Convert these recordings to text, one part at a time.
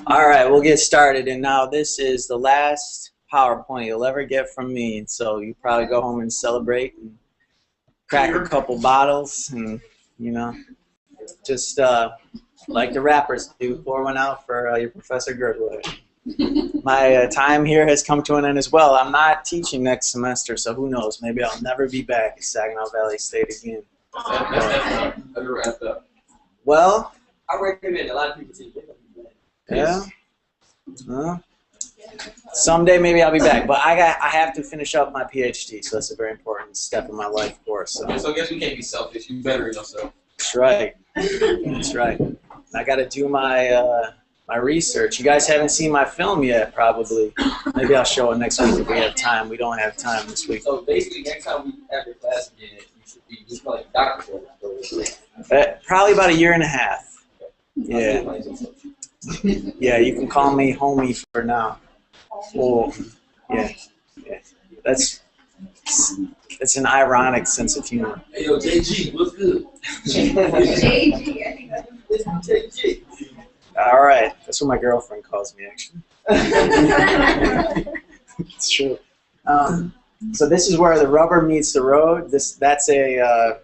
All right, we'll get started. And now this is the last PowerPoint you'll ever get from me. And so you probably go home and celebrate and crack a couple bottles and, you know, just like the rappers do, pour one out for your Professor Girdwood. My time here has come to an end as well. I'm not teaching next semester, so who knows? Maybe I'll never be back at Saginaw Valley State again. Well, I recommend a lot of people teach. Yeah. Well, someday maybe I'll be back, but I have to finish up my PhD, so that's a very important step in my life, of course. So I guess we can't be selfish. You better yourself. That's right. That's right. I got to do my my research. You guys haven't seen my film yet, probably. Maybe I'll show it next week if we have time. We don't have time this week. So basically, next time we have your class again, you should be just like doctor. Probably about 1.5 years. Yeah. Yeah, you can call me homie for now. Oh, yeah. That's an ironic sense of humor. Hey, yo, JG, what's good? JG, I think that's JG. All right, that's what my girlfriend calls me, actually. It's true. So this is where the rubber meets the road. That's a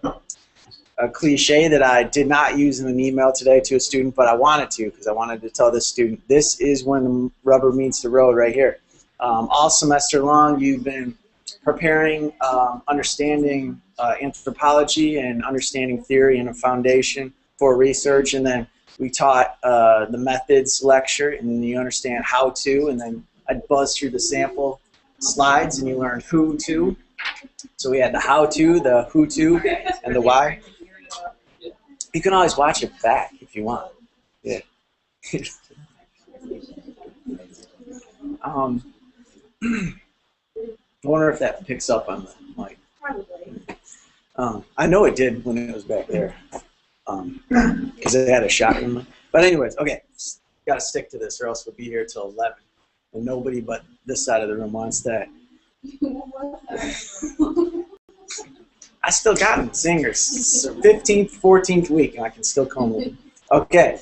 cliche that I did not use in an email today to a student, but I wanted to because I wanted to tell this student this is when the rubber meets the road right here. All semester long you've been preparing, understanding anthropology and understanding theory and a foundation for research, and then we taught the methods lecture, and then you understand how to, and then I'd buzz through the sample slides and you learned who to. So we had the how to, the who to, and the why. You can always watch it back if you want. Yeah. I wonder if that picks up on the mic. probably. I know it did when it was back there, because it had a shotgun mic. But anyways, okay, got to stick to this, or else we'll be here till 11, and nobody but this side of the room wants that. I still got them, singers. So 15th, 14th week, and I can still come with them. Okay,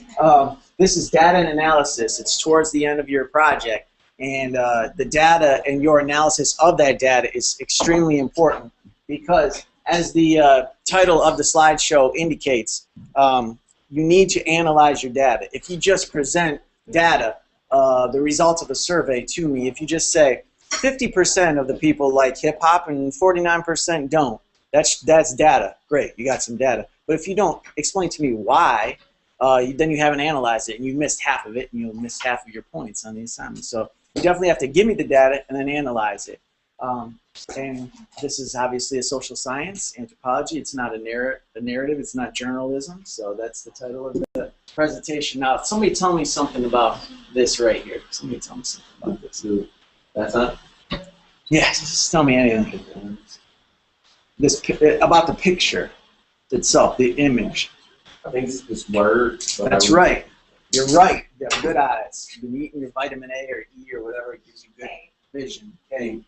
this is data and analysis. It's towards the end of your project, and the data and your analysis of that data is extremely important because, as the title of the slideshow indicates, you need to analyze your data. If you just present data, the results of a survey to me, if you just say 50% of the people like hip-hop and 49% don't, that's data. Great, you got some data. But if you don't explain to me why, then you haven't analyzed it, and you missed half of it, and you'll miss half of your points on the assignment. So you definitely have to give me the data and then analyze it. And this is obviously a social science, anthropology. It's not a narrative. It's not journalism. So that's the title of the presentation. Now, somebody tell me something about this right here. Somebody tell me something about this. That's not. Yeah, just tell me anything. This about the picture itself, the image. I think it's this word. That's right. You're right. You have good eyes. You've been eating your vitamin A or E or whatever gives you good vision. Okay.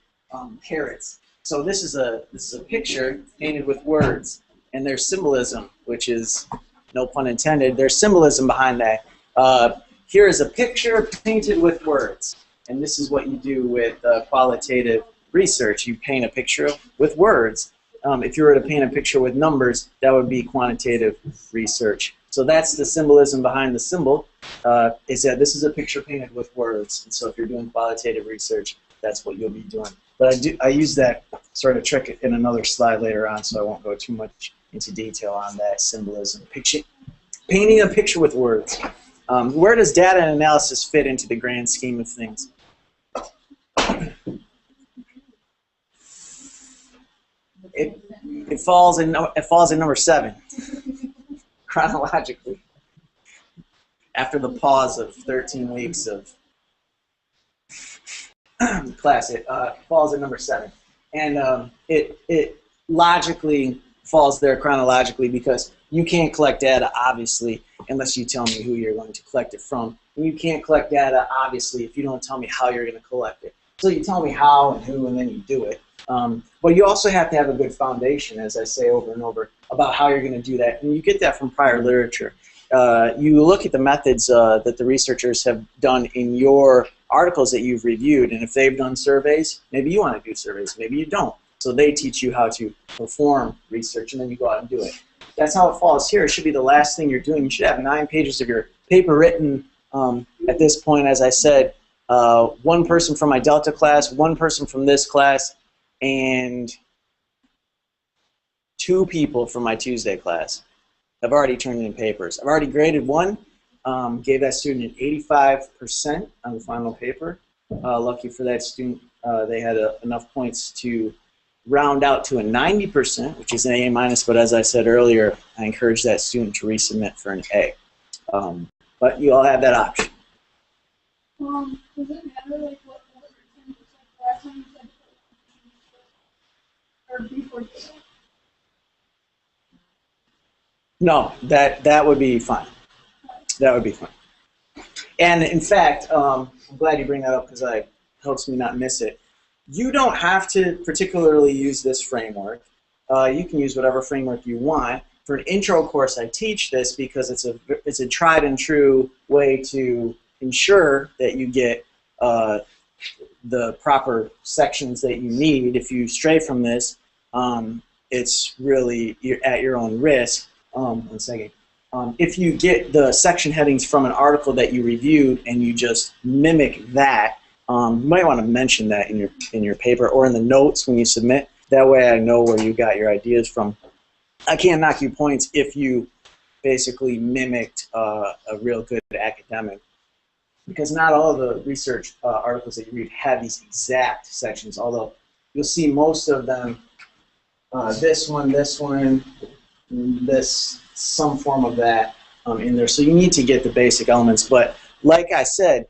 Carrots. So this is a picture painted with words, and there's symbolism, which is no pun intended. There's symbolism behind that. Here is a picture painted with words, and this is what you do with qualitative research. You paint a picture with words. If you were to paint a picture with numbers, that would be quantitative research. So that's the symbolism behind the symbol, is that this is a picture painted with words. And so if you're doing qualitative research, that's what you'll be doing. But I use that sort of trick in another slide later on, so I won't go too much into detail on that symbolism. Painting a picture with words. Where does data and analysis fit into the grand scheme of things? It falls in number 7 chronologically. After the pause of 13 weeks of class, it falls at number 7, and it logically falls there chronologically because you can't collect data obviously unless you tell me who you're going to collect it from, and you can't collect data obviously if you don't tell me how you're going to collect it. So you tell me how and who, and then you do it. But you also have to have a good foundation, as I say over and over, about how you're going to do that, and you get that from prior literature. You look at the methods that the researchers have done in your articles that you've reviewed, and if they've done surveys, maybe you want to do surveys, maybe you don't. So they teach you how to perform research, and then you go out and do it. That's how it falls here. It should be the last thing you're doing. You should have 9 pages of your paper written at this point, as I said. 1 person from my Delta class, 1 person from this class, and 2 people from my Tuesday class. I've already turned in papers. I've already graded 1, gave that student an 85% on the final paper. Lucky for that student, they had enough points to round out to a 90%, which is an A-, but as I said earlier, I encourage that student to resubmit for an A. But you all have that option. Does it matter like what percentage like last time you said or before you said? No, that would be fine. That would be fine. And in fact, I'm glad you bring that up because it helps me not miss it. You don't have to particularly use this framework. You can use whatever framework you want. For an intro course, I teach this because it's a tried and true way to ensure that you get the proper sections that you need. If you stray from this, it's really you're at your own risk. 1 second. If you get the section headings from an article that you reviewed and you just mimic that, you might want to mention that in your paper or in the notes when you submit. That way I know where you got your ideas from. I can't knock you points if you basically mimicked a real good academic, because not all of the research articles that you read have these exact sections, although you'll see most of them, this one, this, some form of that in there. So you need to get the basic elements. But like I said,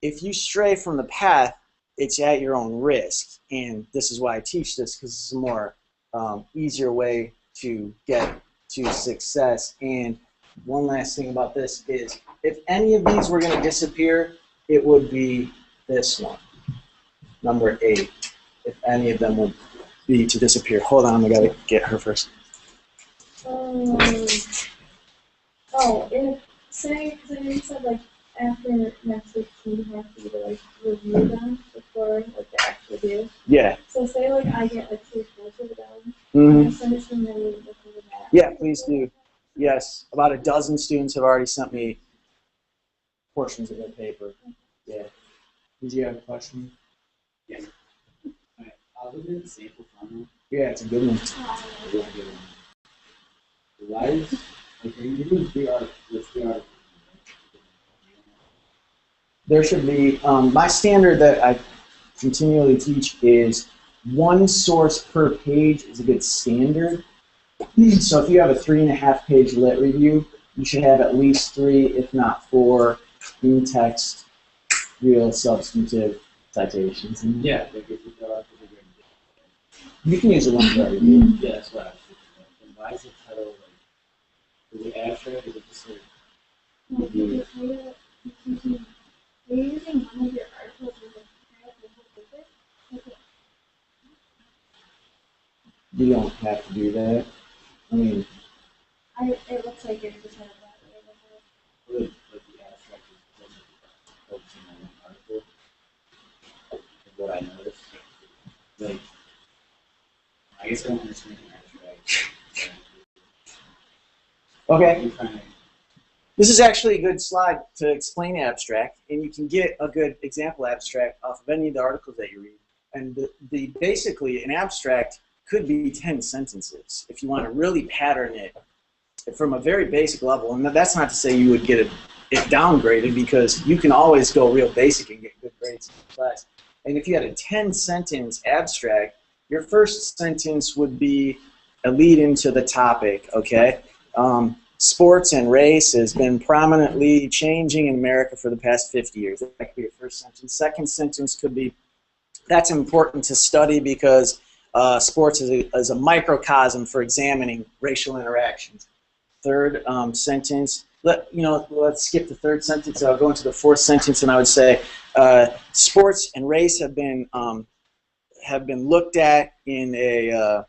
if you stray from the path, it's at your own risk. And this is why I teach this, because it's a more easier way to get to success. And one last thing about this is, if any of these were going to disappear, it would be this one, number 8. If any of them would be to disappear. Hold on, I got to get her first. If say you said like after next week you have to either like review them before like the actual due. Yeah. So say like I get like 2 quarters of them. Mm-hmm. Send it to me and look over that. Yeah, please do. Yes, about a dozen students have already sent me portions of their paper. Yeah. Did you have a question? Yeah. Alright, look at the sample funnel. Yeah, it's a good one. Really good one. Why is, like, are you doing 3 articles? There should be, my standard that I continually teach is 1 source per page is a good standard. So if you have a 3.5-page lit review, you should have at least 3, if not 4, in-text, real substantive citations. Yeah, like if you go out to the grade. You can use the one for every review. Yeah, that's what I was thinking. And why is the title like, is it abstract? Is it just like, Are you using one of your articles as a paper? You don't have to do that. I mean, It looks like it's just kind of that way. like the abstract is focusing on one article? Is what I noticed. Like, I guess I don't understand the abstract. okay. This is actually a good slide to explain abstract, and you can get a good example abstract off of any of the articles that you read. And basically, an abstract could be 10 sentences if you want to really pattern it from a very basic level. And that's not to say you would get it downgraded, because you can always go real basic and get good grades in class. And if you had a 10-sentence abstract, your first sentence would be a lead into the topic, okay? Sports and race has been prominently changing in America for the past 50 years. That could be your first sentence. Second sentence could be, that's important to study because sports is a microcosm for examining racial interactions. Third sentence, let's skip the third sentence. I'll go into the fourth sentence, and I would say sports and race have been looked at in a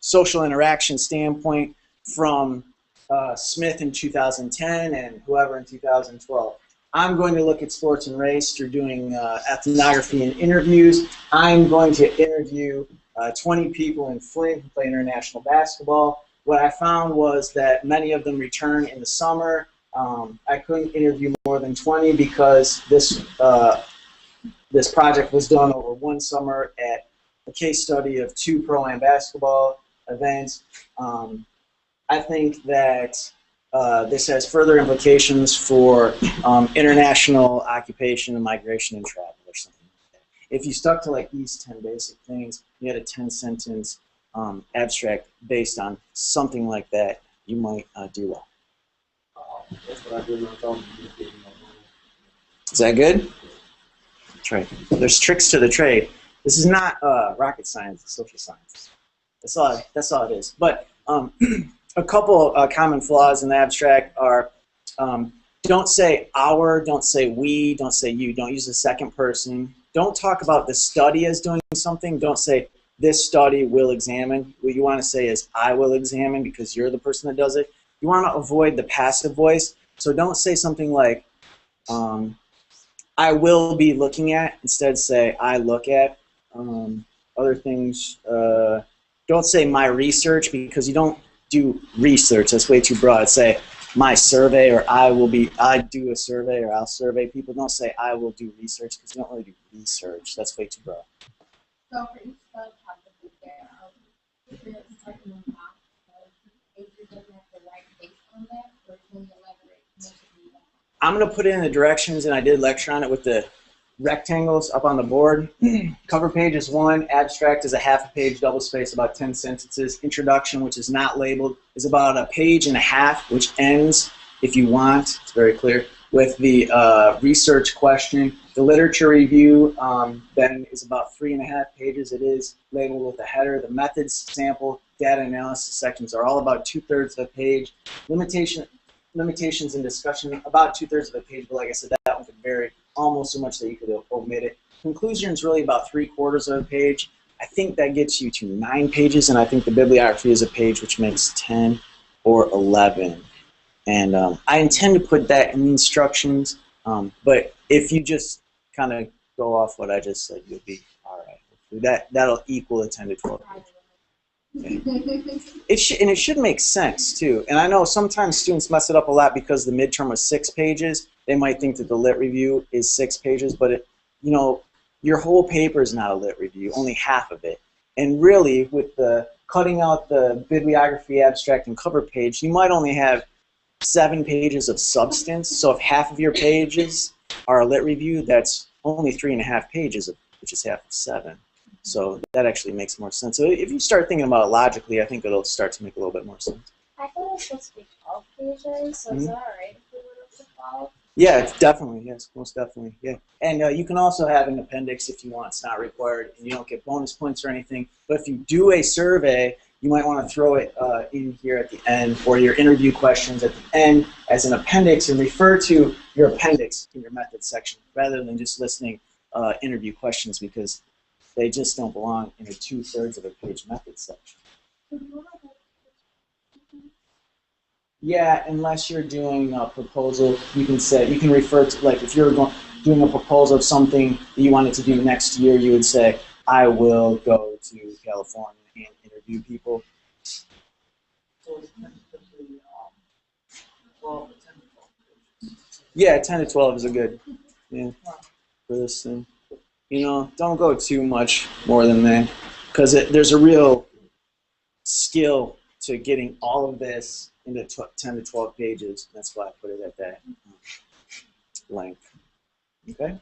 social interaction standpoint from Smith in 2010 and whoever in 2012. I'm going to look at sports and race through doing ethnography and interviews. I'm going to interview 20 people in Flint who play international basketball. What I found was that many of them return in the summer. I couldn't interview more than 20 because this project was done over one summer at a case study of 2 pro-am basketball events. I think that this has further implications for international occupation and migration and travel or something like that. If you stuck to like these 10 basic things, you had a 10-sentence abstract based on something like that, you might do well. That's what I did when I told you. Is that good? Trade. There's tricks to the trade. This is not rocket science, it's social science. That's all it is. But a couple common flaws in the abstract are don't say our, don't say we, don't say you. Don't use the second person. Don't talk about the study as doing something. Don't say this study will examine. What you want to say is I will examine because you're the person that does it. You want to avoid the passive voice. So don't say something like I will be looking at. Instead say I look at. Other things, don't say my research because you don't do research. That's way too broad. Say my survey or I do a survey or I'll survey people. Don't say I will do research because you don't really do research. That's way too broad. So for each subtopic there, if you're starting on top, if you're going to have to write based on that, or can you elaborate more on that? I'm going to put in the directions, and I did lecture on it with the rectangles up on the board. Cover page is 1. Abstract is a half a page, double space, about 10 sentences. Introduction, which is not labeled, is about a page and a half, which ends, if you want, it's very clear, with the research question. The literature review then is about 3.5 pages. It is labeled with a header. The methods, sample, data analysis sections are all about 2/3 of the page. Limitations and discussion, about 2/3 of the page, but like I said, that one could vary almost so much that you could omit it. Conclusion is really about 3/4 of the page. I think that gets you to 9 pages, and I think the bibliography is a page, which makes 10 or 11. And I intend to put that in the instructions, but if you just kind of go off what I just said, you'll be all right. That'll equal a 10 to 12 pages. Okay. And it should make sense too. And I know sometimes students mess it up a lot because the midterm was 6 pages. They might think that the lit review is 6 pages, but your whole paper is not a lit review, only half of it. And really, with the cutting out the bibliography, abstract, and cover page, you might only have 7 pages of substance. So if half of your pages are a lit review, that's only 3.5 pages, which is half of 7. So that actually makes more sense. So if you start thinking about it logically, I think it'll start to make a little bit more sense. I thought it was supposed to be 12 pages, so is that alright if we went up to 12? Yeah, it's definitely, yes, most definitely, yeah. And you can also have an appendix if you want. It's not required, and you don't get bonus points or anything. But if you do a survey, you might want to throw it in here at the end, or your interview questions at the end as an appendix, and refer to your appendix in your methods section rather than just listing interview questions, because they just don't belong in a 2/3 of a page methods section. Yeah, unless you're doing a proposal, you can refer to, like, if you're doing a proposal of something that you wanted to do next year, you would say, I will go to California and interview people. So it's typically, well, Yeah, 10 to 12 is a good, yeah, for this thing. You know, don't go too much more than that, because there's a real skill to getting all of this into 10 to 12 pages. That's why I put it at that length. Okay?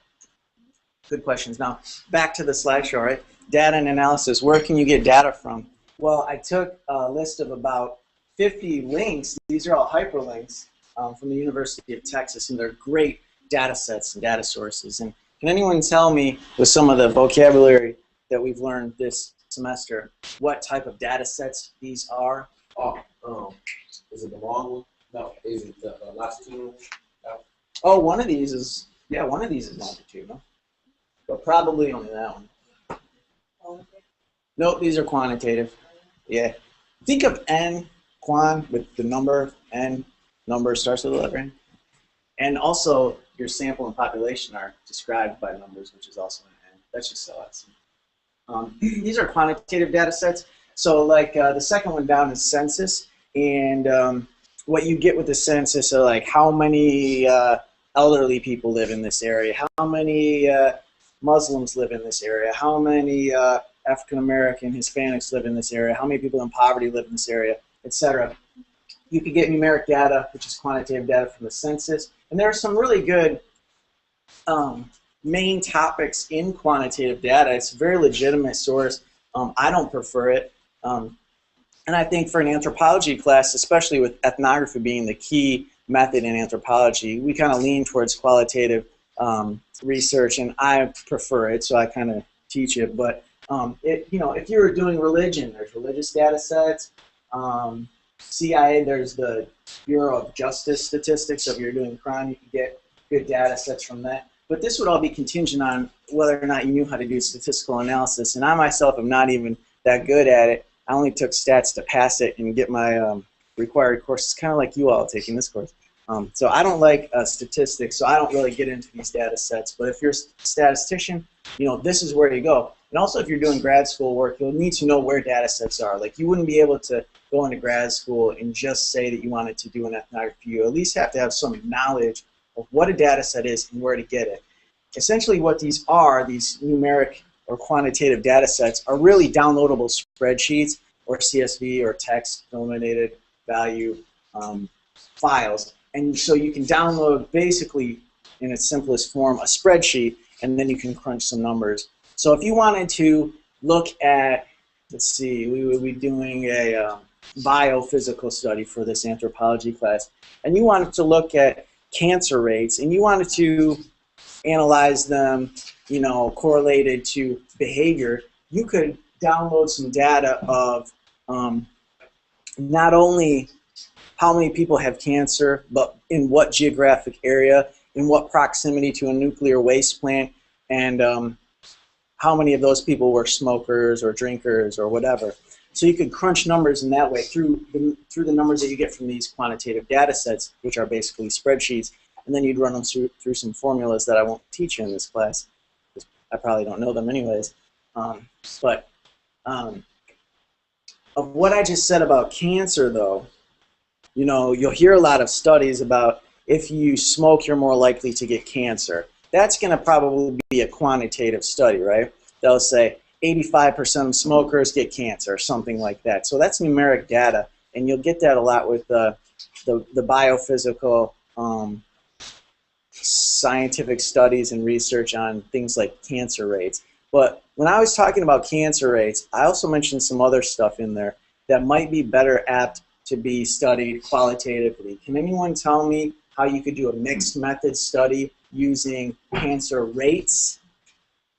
Good questions. Now, back to the slideshow, right? Data and analysis. Where can you get data from? Well, I took a list of about 50 links. These are all hyperlinks from the University of Texas, and they're great data sets and data sources. And can anyone tell me, with some of the vocabulary that we've learned this semester, what type of data sets these are? Is it the long one? No. Is it the longitudinal? No. Oh, one of these is, yeah, one of these is longitudinal, but probably only that one. Nope, these are quantitative. Yeah. Think of N, quan, with the number, N, number starts with a letter N. And also, your sample and population are described by numbers, which is also an N. That's just so awesome. These are quantitative data sets. So like the second one down is census. And what you get with the census are like how many elderly people live in this area, how many Muslims live in this area, how many African American, Hispanics live in this area, how many people in poverty live in this area, etc. You could get numeric data, which is quantitative data from the census. And there are some really good main topics in quantitative data. It's a very legitimate source. I don't prefer it. And I think for an anthropology class, especially with ethnography being the key method in anthropology, we kind of lean towards qualitative research, and I prefer it, so I kind of teach it. But if you were doing religion, there's religious data sets. CIA, there's the Bureau of Justice statistics. So if you're doing crime, you can get good data sets from that. But this would all be contingent on whether or not you knew how to do statistical analysis. And I myself am not even that good at it. I only took stats to pass it and get my required course. It's kind of like you all taking this course. So I don't like statistics, so I don't really get into these data sets. But if you're a statistician, this is where you go. And also, if you're doing grad school work, you'll need to know where data sets are. Like, you wouldn't be able to go into grad school and just say that you wanted to do an ethnography. You at least have to have some knowledge of what a data set is and where to get it. Essentially, what these are, these numeric or quantitative data sets, are really downloadable spreadsheets or CSV or text eliminated value files. And so you can download, basically, in its simplest form, a spreadsheet, and then you can crunch some numbers. So if you wanted to look at, let's see, we would be doing a biophysical study for this anthropology class, and you wanted to look at cancer rates, and you wanted to analyze them, correlated to behavior, you could download some data of not only how many people have cancer, but in what geographic area, in what proximity to a nuclear waste plant, and how many of those people were smokers or drinkers or whatever. So you could crunch numbers in that way through the numbers that you get from these quantitative data sets, which are basically spreadsheets, and then you'd run them through some formulas that I won't teach you in this class, because I probably don't know them anyways. Of what I just said about cancer, though, you'll hear a lot of studies about if you smoke, you're more likely to get cancer. That's going to probably be a quantitative study, right? They'll say 85% of smokers get cancer, or something like that. So that's numeric data, and you'll get that a lot with the biophysical scientific studies and research on things like cancer rates. But when I was talking about cancer rates, I also mentioned some other stuff in there that might be better apt to be studied qualitatively. Can anyone tell me how you could do a mixed method study using cancer rates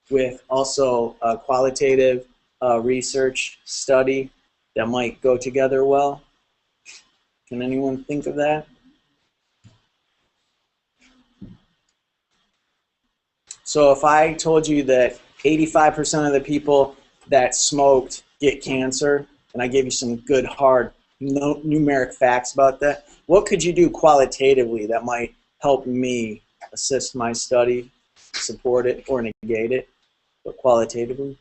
with also a qualitative research study that might go together well? Can anyone think of that? So if I told you that 85% of the people that smoked get cancer, and I gave you some good hard numeric facts about that, what could you do qualitatively that might help me assist my study, support it, or negate it, but qualitatively?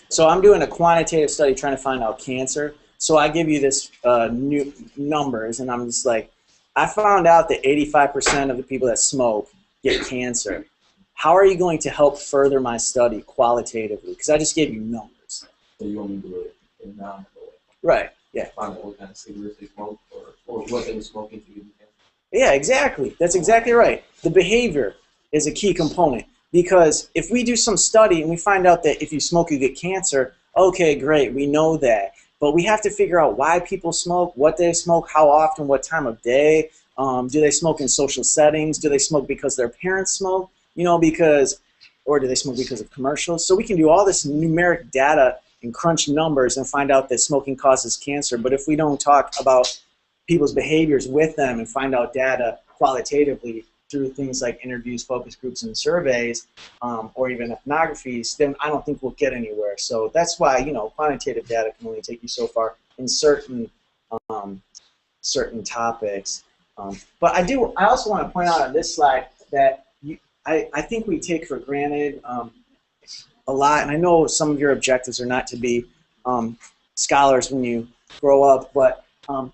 So I'm doing a quantitative study trying to find out cancer. So I give you this new numbers, and I'm just like, I found out that 85% of the people that smoke get cancer. How are you going to help further my study qualitatively? Because I just gave you numbers. So you want me to do it in a nominal way? Right, yeah. Find out what kind of cigarettes they smoke or what they were smoking to give them cancer. Yeah, exactly. That's exactly right. The behavior is a key component, because if we do some study and we find out that if you smoke you get cancer, okay, great, we know that. But we have to figure out why people smoke, what they smoke, how often, what time of day. Do they smoke in social settings? Do they smoke because their parents smoke? Or do they smoke because of commercials? So we can do all this numeric data and crunch numbers and find out that smoking causes cancer. But if we don't talk about people's behaviors with them and find out data qualitatively through things like interviews, focus groups, and surveys, or even ethnographies, then I don't think we'll get anywhere. So that's why, quantitative data can only take you so far in certain topics. But I also want to point out on this slide that I think we take for granted a lot, and I know some of your objectives are not to be scholars when you grow up, but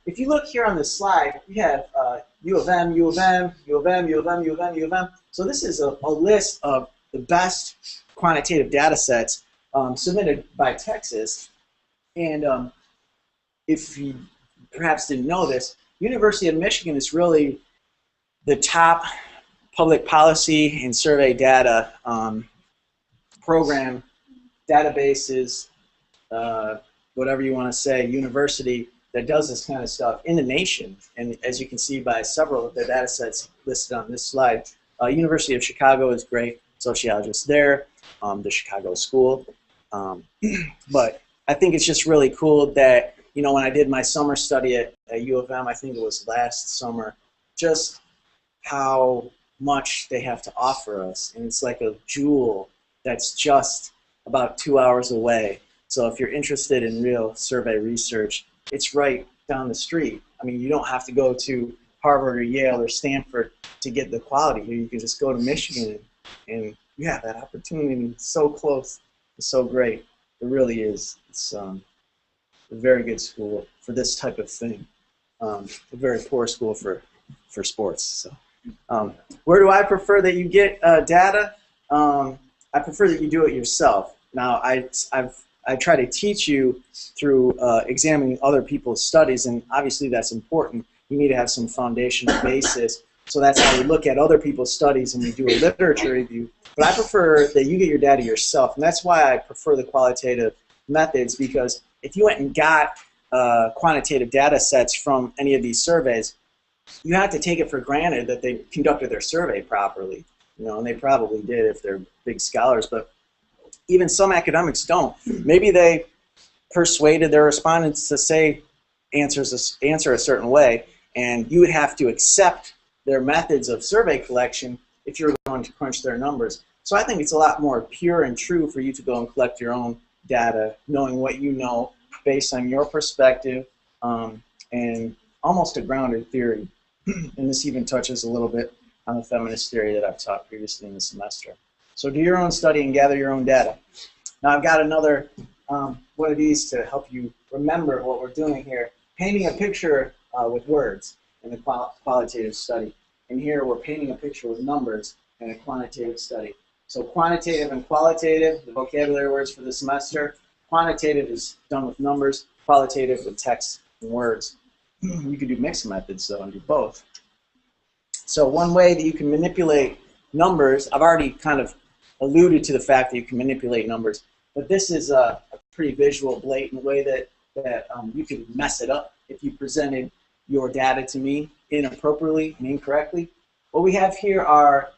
if you look here on this slide, we have U of M, U of M, U of M, U of M, U of M, U of M. So this is a list of the best quantitative data sets submitted by Texas. And if you perhaps didn't know this, University of Michigan is really the top public policy and survey data program, databases, whatever you want to say, university that does this kind of stuff in the nation. And as you can see by several of the data sets listed on this slide, University of Chicago is great, sociologists there, the Chicago School. But I think it's just really cool that, when I did my summer study at U of M, I think it was last summer, just how much they have to offer us. And it's like a jewel that's just about 2 hours away. So if you're interested in real survey research, it's right down the street. I mean, you don't have to go to Harvard or Yale or Stanford to get the quality here. You can just go to Michigan and you have that opportunity. It's so close. It's so great. It really is. It's a very good school for this type of thing. A very poor school for sports. So, where do I prefer that you get data? I prefer that you do it yourself. Now, I try to teach you through examining other people's studies, and obviously that's important. You need to have some foundational basis. So that's how we look at other people's studies and we do a literature review. But I prefer that you get your data yourself, and that's why I prefer the qualitative methods, because if you went and got quantitative data sets from any of these surveys, you have to take it for granted that they conducted their survey properly. And they probably did if they're big scholars, but even some academics don't. Maybe they persuaded their respondents to say answer a certain way, and you would have to accept their methods of survey collection if you're going to crunch their numbers. So I think it's a lot more pure and true for you to go and collect your own data, knowing what you know based on your perspective, and almost a grounded theory. And this even touches a little bit on the feminist theory that I've taught previously in the semester. So do your own study and gather your own data. Now I've got another one of these to help you remember what we're doing here. Painting a picture with words in the qualitative study. And here we're painting a picture with numbers in a quantitative study. So quantitative and qualitative, the vocabulary words for the semester. Quantitative is done with numbers, qualitative with text and words. You could do mixed methods though and do both. So one way that you can manipulate numbers, I've already kind of alluded to the fact that you can manipulate numbers, but this is a pretty visual, blatant way that you can mess it up if you presented your data to me inappropriately and incorrectly. What we have here are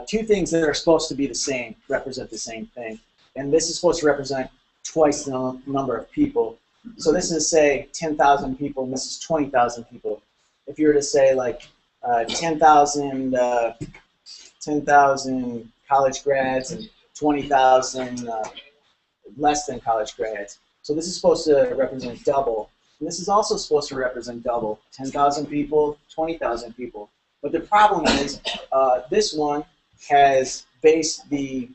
two things that are supposed to be the same, represent the same thing. And this is supposed to represent twice the number of people. So this is, say, 10,000 people, and this is 20,000 people. If you were to say, like, 10,000 college grads and 20,000 less than college grads. So this is supposed to represent double. And this is also supposed to represent double. 10,000 people, 20,000 people. But the problem is this one has based the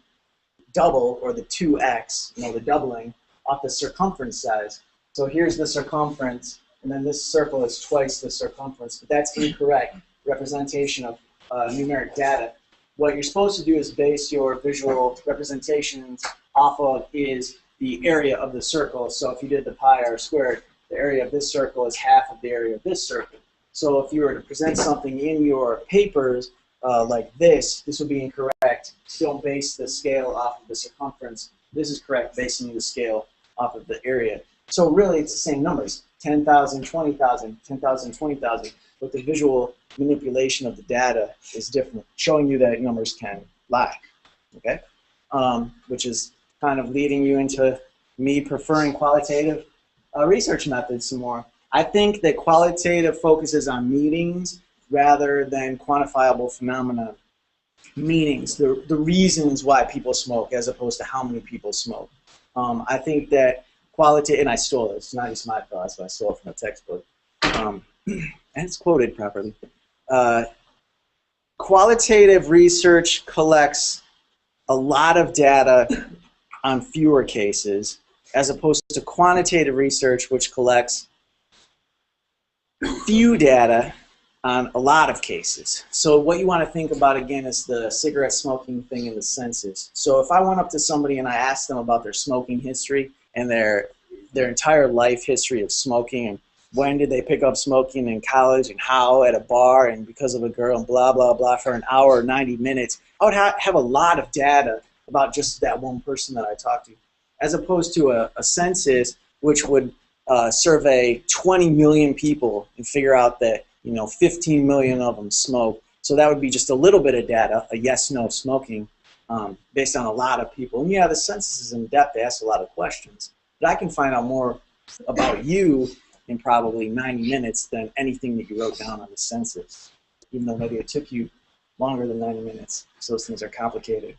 double, or the 2x, the doubling, off the circumference size. So here's the circumference, and then this circle is twice the circumference, but that's incorrect representation of numeric data. What you're supposed to do is base your visual representations off of is the area of the circle. So if you did the pi r squared, the area of this circle is half of the area of this circle. So if you were to present something in your papers like this would be incorrect. Don't base the scale off of the circumference. This is correct, basing the scale off of the area. So really, it's the same numbers, 10,000, 20,000, 10,000, 20,000, but the visual manipulation of the data is different, showing you that numbers can lie, okay? Which is kind of leading you into me preferring qualitative research methods some more. I think that qualitative focuses on meanings rather than quantifiable phenomena. Meanings, the reasons why people smoke as opposed to how many people smoke. I think that qualitative, and I stole it, it's not just my thoughts, but I stole it from a textbook. And it's quoted properly. Qualitative research collects a lot of data on fewer cases, as opposed to quantitative research, which collects few data on a lot of cases. So what you want to think about, again, is the cigarette smoking thing in the census. So if I went up to somebody and I asked them about their smoking history and their entire life history of smoking, and when did they pick up smoking in college, and how at a bar, and because of a girl, and blah, blah, blah, for an hour or 90 minutes, I would have a lot of data about just that one person that I talked to, as opposed to a census, which would survey 20 million people and figure out that 15 million of them smoke. So that would be just a little bit of data, a yes/no smoking, based on a lot of people. And yeah, the census is in depth, they ask a lot of questions. But I can find out more about you in probably 90 minutes than anything that you wrote down on the census, even though maybe it took you longer than 90 minutes, because those things are complicated.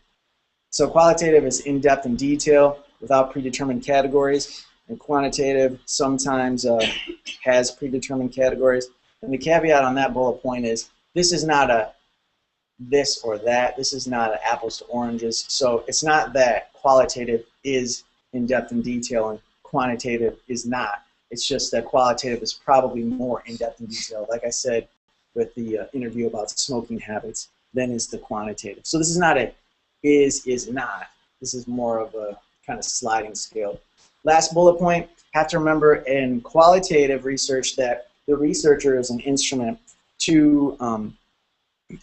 So qualitative is in-depth and detail without predetermined categories, and quantitative sometimes has predetermined categories. And the caveat on that bullet point is this is not a this or that. This is not an apples to oranges. So it's not that qualitative is in-depth and detail and quantitative is not. It's just that qualitative is probably more in-depth and detail, like I said with the interview about smoking habits, than is the quantitative. So this is not a is not. This is more of a kind of sliding scale. Last bullet point, have to remember in qualitative research that the researcher is an instrument to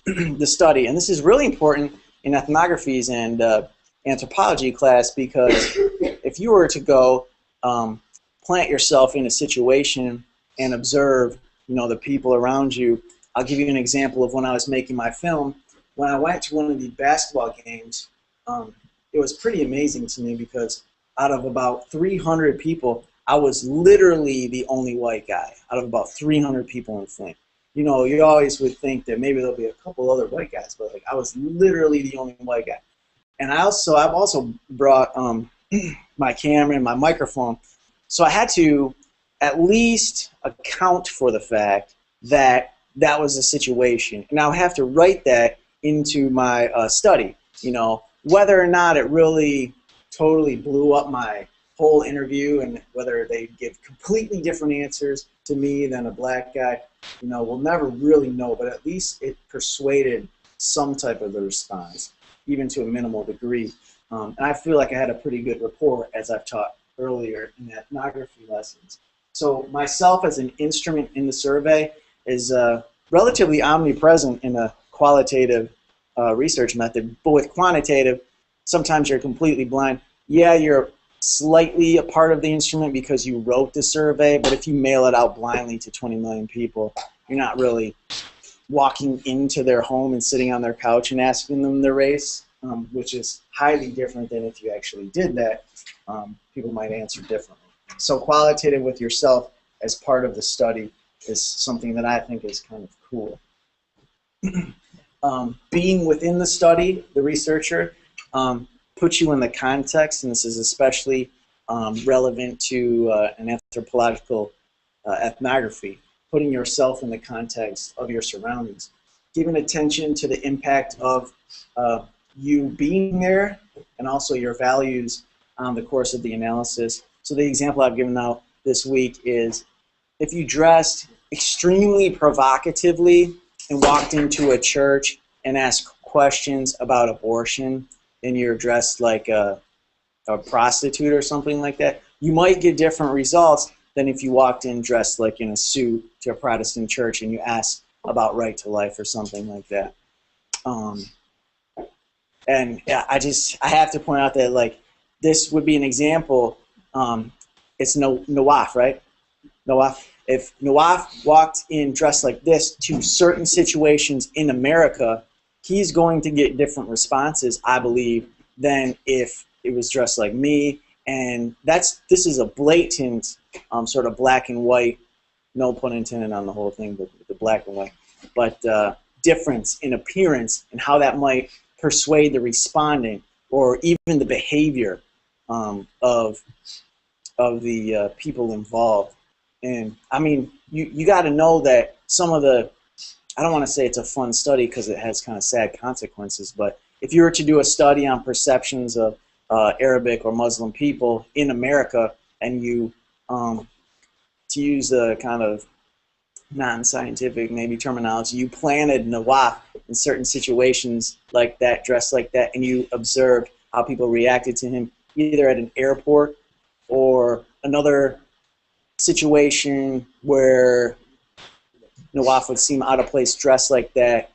the study. And this is really important in ethnographies and anthropology class, because if you were to go plant yourself in a situation and observe the people around you. I'll give you an example of when I was making my film. When I went to one of the basketball games, it was pretty amazing to me because out of about 300 people, I was literally the only white guy out of about 300 people in Flint. You always would think that maybe there'll be a couple other white guys, but I was literally the only white guy. And I've also brought my camera and my microphone, so I had to at least account for the fact that that was a situation, and I'll have to write that into my study. Whether or not it really totally blew up my whole interview, and whether they give completely different answers to me than a black guy, we'll never really know, but at least it persuaded some type of a response, even to a minimal degree. And I feel like I had a pretty good rapport, as I've taught earlier in the ethnography lessons. So myself as an instrument in the survey is relatively omnipresent in a qualitative research method, but with quantitative, sometimes you're completely blind. Yeah, you're slightly a part of the instrument because you wrote the survey, but if you mail it out blindly to 20 million people, you're not really walking into their home and sitting on their couch and asking them their race, which is highly different than if you actually did that. People might answer differently. So qualitative with yourself as part of the study is something that I think is kind of cool. Being within the study, the researcher, puts you in the context, and this is especially relevant to an anthropological ethnography, putting yourself in the context of your surroundings, giving attention to the impact of you being there and also your values on the course of the analysis. So the example I've given out this week is if you dressed extremely provocatively and walked into a church and asked questions about abortion and you're dressed like a prostitute or something like that, you might get different results than if you walked in dressed like in a suit to a Protestant church and you asked about right to life or something like that. And I have to point out that like this would be an example. It's Nawaf, right? Nawaf. If Nawaf walked in dressed like this to certain situations in America, he's going to get different responses, I believe, than if it was dressed like me. And this is a blatant sort of black and white, no pun intended on the whole thing, but the black and white, but difference in appearance and how that might persuade the respondent or even the behavior of the people involved. And I mean, you got to know that some of the, I don't want to say it's a fun study because it has kind of sad consequences, but if you were to do a study on perceptions of Arabic or Muslim people in America, and you, to use a kind of non-scientific maybe terminology, you planted Nawaf in certain situations like that, dressed like that, and you observed how people reacted to him either at an airport or another situation where Nawaf would seem out of place dressed like that,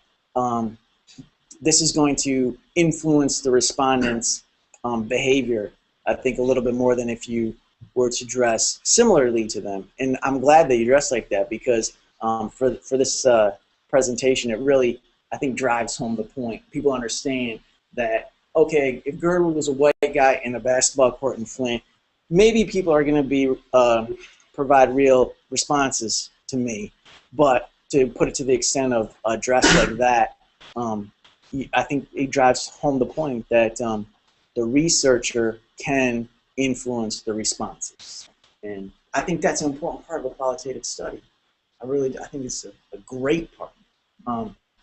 this is going to influence the respondent's behavior, I think, a little bit more than if you were to dress similarly to them. And I'm glad that you dress like that because for this presentation, it really, I think, drives home the point. People understand that, okay, if Gertrude was a white guy in a basketball court in Flint, maybe people are going to be provide real responses to me. But to put it to the extent of a dress like that, I think it drives home the point that the researcher can influence the responses. And I think that's an important part of a qualitative study. I think it's a great part.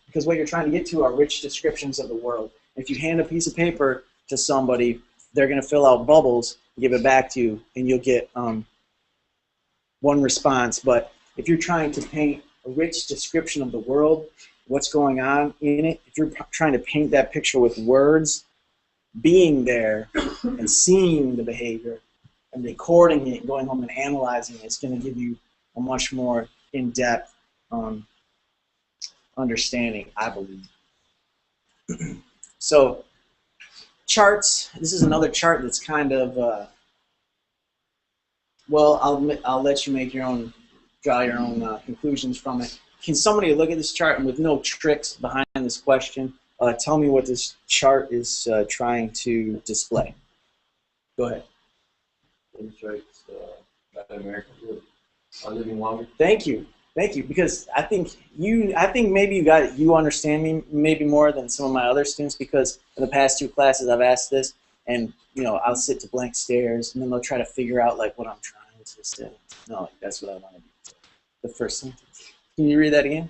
Because what you're trying to get to are rich descriptions of the world. If you hand a piece of paper to somebody, they're going to fill out bubbles, give it back to you, and you'll get one response. But if you're trying to paint a rich description of the world, what's going on in it, if you're trying to paint that picture with words, being there and seeing the behavior and recording it, going home and analyzing it, it's going to give you a much more in-depth understanding, I believe. So, charts. This is another chart that's kind of, well, I'll let you make your own, draw your own conclusions from it. Can somebody look at this chart and with no tricks behind this question, tell me what this chart is trying to display? Go ahead. Demonstrates that Americans are living longer. Thank you, because I think maybe you understand me maybe more than some of my other students, because in the past 2 classes I've asked this, and I'll sit to blank stares, and then they'll try to figure out like what I'm trying to say. No, like, that's what I want to do. The first sentence. Can you read that again?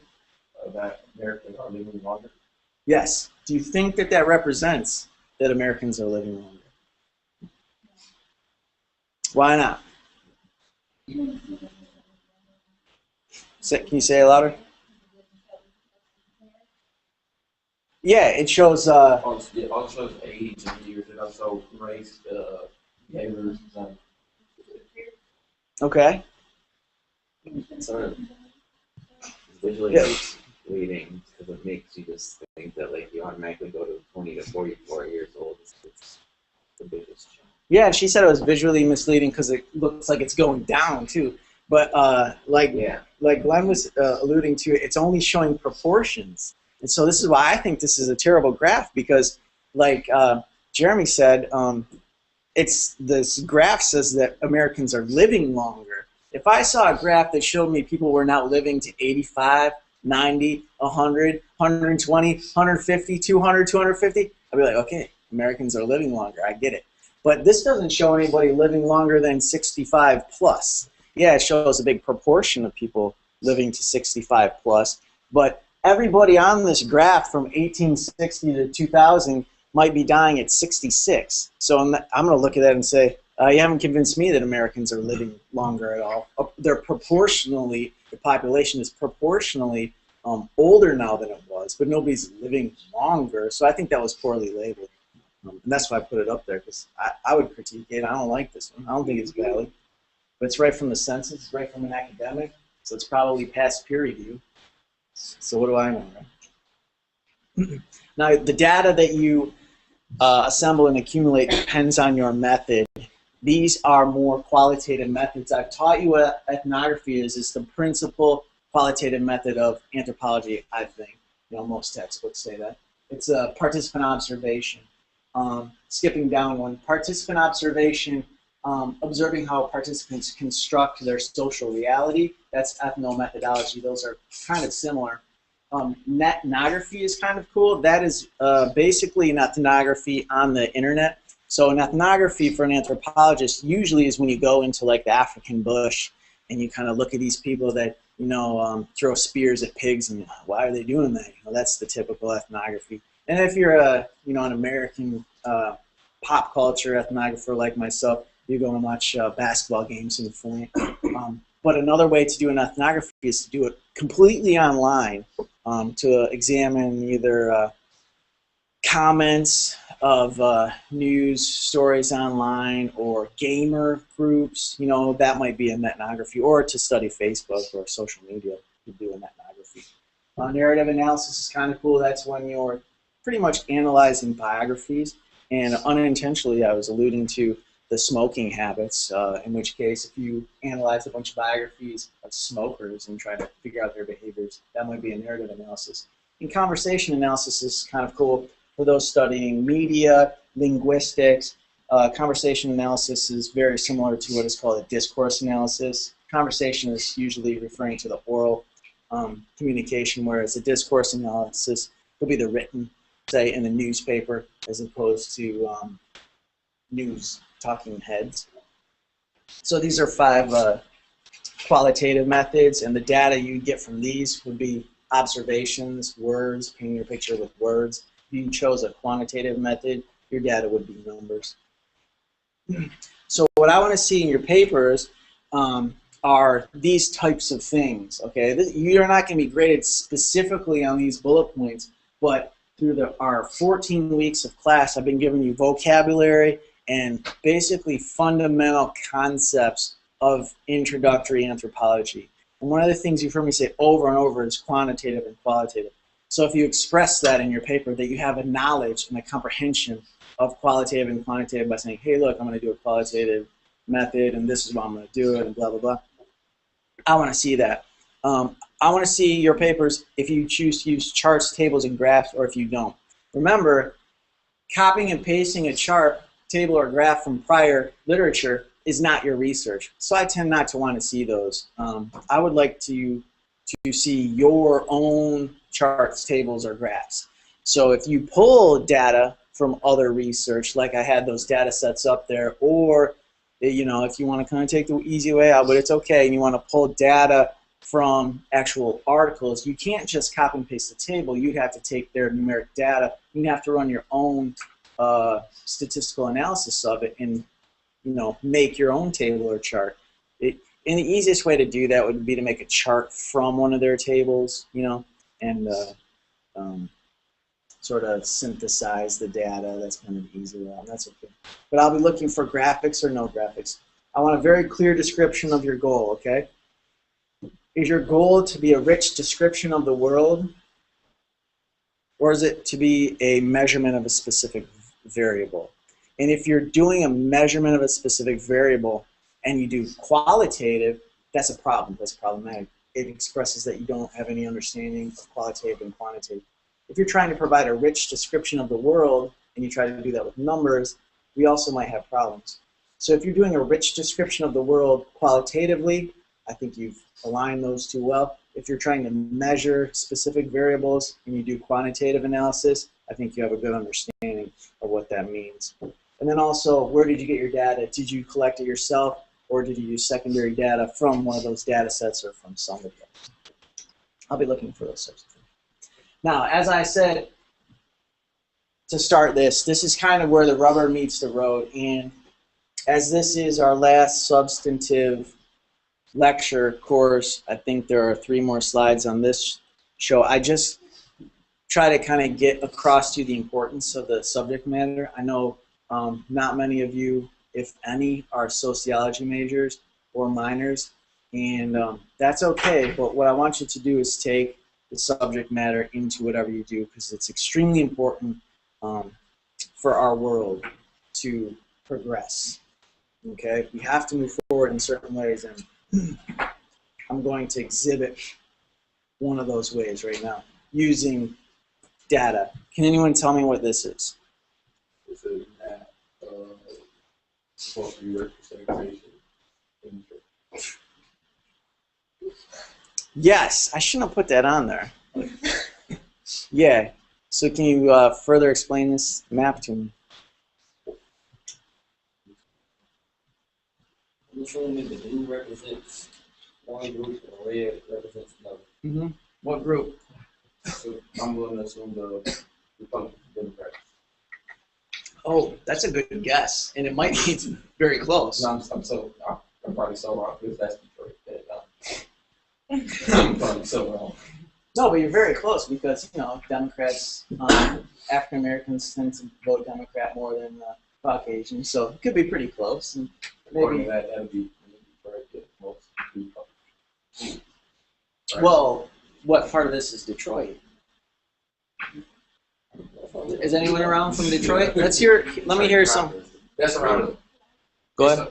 That Americans are living longer. Yes. Do you think that represents that Americans are living longer? Why not? Can you say it louder? Yeah, it shows. It also shows age and years. It also race, behaviors. Okay. Sort of visually misleading because it makes you just think that like you automatically go to 20 to 44 years old. It's the biggest jump. Yeah, and she said it was visually misleading because it looks like it's going down too. But like Glenn was alluding to, it's only showing proportions. And so this is why I think this is a terrible graph, because like Jeremy said, this graph says that Americans are living longer. If I saw a graph that showed me people were now living to 85, 90, 100, 120, 150, 200, 250, I'd be like, okay, Americans are living longer. I get it. But this doesn't show anybody living longer than 65 plus. Yeah, it shows a big proportion of people living to 65 plus, but everybody on this graph from 1860 to 2000 might be dying at 66. So I'm going to look at that and say, You haven't convinced me that Americans are living longer at all. They're proportionally, the population is proportionally older now than it was, but nobody's living longer. So I think that was poorly labeled. And that's why I put it up there, because I would critique it. I don't like this one. I don't think it's valid. But it's right from the census, it's right from an academic, so it's probably past peer review. So what do I know, right? Now, the data that you assemble and accumulate depends on your method. These are more qualitative methods. I've taught you what ethnography is. It's the principal qualitative method of anthropology, I think. You know, most textbooks say that. It's a participant observation. Skipping down one, participant observation, observing how participants construct their social reality. That's ethnomethodology. Those are kind of similar. Ethnography is kind of cool. That is basically an ethnography on the internet. So an ethnography for an anthropologist usually is when you go into like the African bush and you kind of look at these people that, you know, throw spears at pigs, and why are they doing that? You know, that's the typical ethnography. And if you're a, you know, an American pop culture ethnographer like myself, you go and watch basketball games in Flint. But another way to do an ethnography is to do it completely online, to examine either comments of news stories online or gamer groups. You know, that might be an ethnography, or to study Facebook or social media to do an ethnography. Narrative analysis is kind of cool. That's when you're pretty much analyzing biographies, and unintentionally I was alluding to the smoking habits, in which case if you analyze a bunch of biographies of smokers and try to figure out their behaviors, that might be a narrative analysis. And conversation analysis is kind of cool for those studying media, linguistics. Conversation analysis is very similar to what is called a discourse analysis. Conversation is usually referring to the oral communication, whereas a discourse analysis will be the written, say, in the newspaper, as opposed to news talking heads. So these are 5 qualitative methods, and the data you get from these would be observations, words, painting your picture with words. If you chose a quantitative method, your data would be numbers. So what I want to see in your papers are these types of things. Okay, you're not going to be graded specifically on these bullet points, but through our 14 weeks of class, I've been giving you vocabulary and basically fundamental concepts of introductory anthropology. And one of the things you've heard me say over and over is quantitative and qualitative. So if you express that in your paper, that you have a knowledge and a comprehension of qualitative and quantitative by saying, hey, look, I'm going to do a qualitative method, and this is what I'm going to do it, and blah, blah, blah. I want to see that. I want to see your papers if you choose to use charts, tables, and graphs, or if you don't. Remember, copying and pasting a chart, table, or graph from prior literature is not your research. So I tend not to want to see those. I would like to see your own charts, tables, or graphs. So if you pull data from other research, like I had those data sets up there, or you know, if you want to kind of take the easy way out, but it's okay, and you want to pull data from actual articles, you can't just copy and paste the table. You'd have to take their numeric data. You'd have to run your own statistical analysis of it, and you know, make your own table or chart. And the easiest way to do that would be to make a chart from one of their tables, you know, and sort of synthesize the data. That's kind of easy. That's okay. But I'll be looking for graphics or no graphics. I want a very clear description of your goal, okay? Is your goal to be a rich description of the world, or is it to be a measurement of a specific variable? And if you're doing a measurement of a specific variable and you do qualitative, that's a problem. That's problematic. It expresses that you don't have any understanding of qualitative and quantitative. If you're trying to provide a rich description of the world and you try to do that with numbers, we also might have problems. So if you're doing a rich description of the world qualitatively, I think you've aligned those two well. If you're trying to measure specific variables and you do quantitative analysis, I think you have a good understanding of what that means. And then also, where did you get your data? Did you collect it yourself, or did you use secondary data from one of those data sets or from somebody else? I'll be looking for those sorts of things. Now, as I said to start this is kind of where the rubber meets the road. And as this is our last substantive lecture course, I think there are 3 more slides on this show. I just try to kind of get across to you the importance of the subject matter. I know not many of you, if any, are sociology majors or minors, and that's okay, but what I want you to do is take the subject matter into whatever you do, because it's extremely important for our world to progress. Okay, we have to move forward in certain ways, and I'm going to exhibit one of those ways right now using data. Can anyone tell me what this is? This is that supposed to be representation. Yes, I shouldn't have put that on there. Yeah, so can you further explain this map to me? I'm showing that the blue represents one group and the red represents another. What group? So I'm going to assume the Republican Democrats. Oh, that's a good guess, and it might be very close. No, I'm probably so wrong because that's Detroit. I'm probably so wrong. No, but you're very close because, you know, Democrats, African Americans tend to vote Democrat more than Caucasians, so it could be pretty close. And According maybe. to that would be Detroit get most people. Right. Well, what part of this is Detroit? Is anyone around from Detroit? Let me hear some. That's around. Go ahead.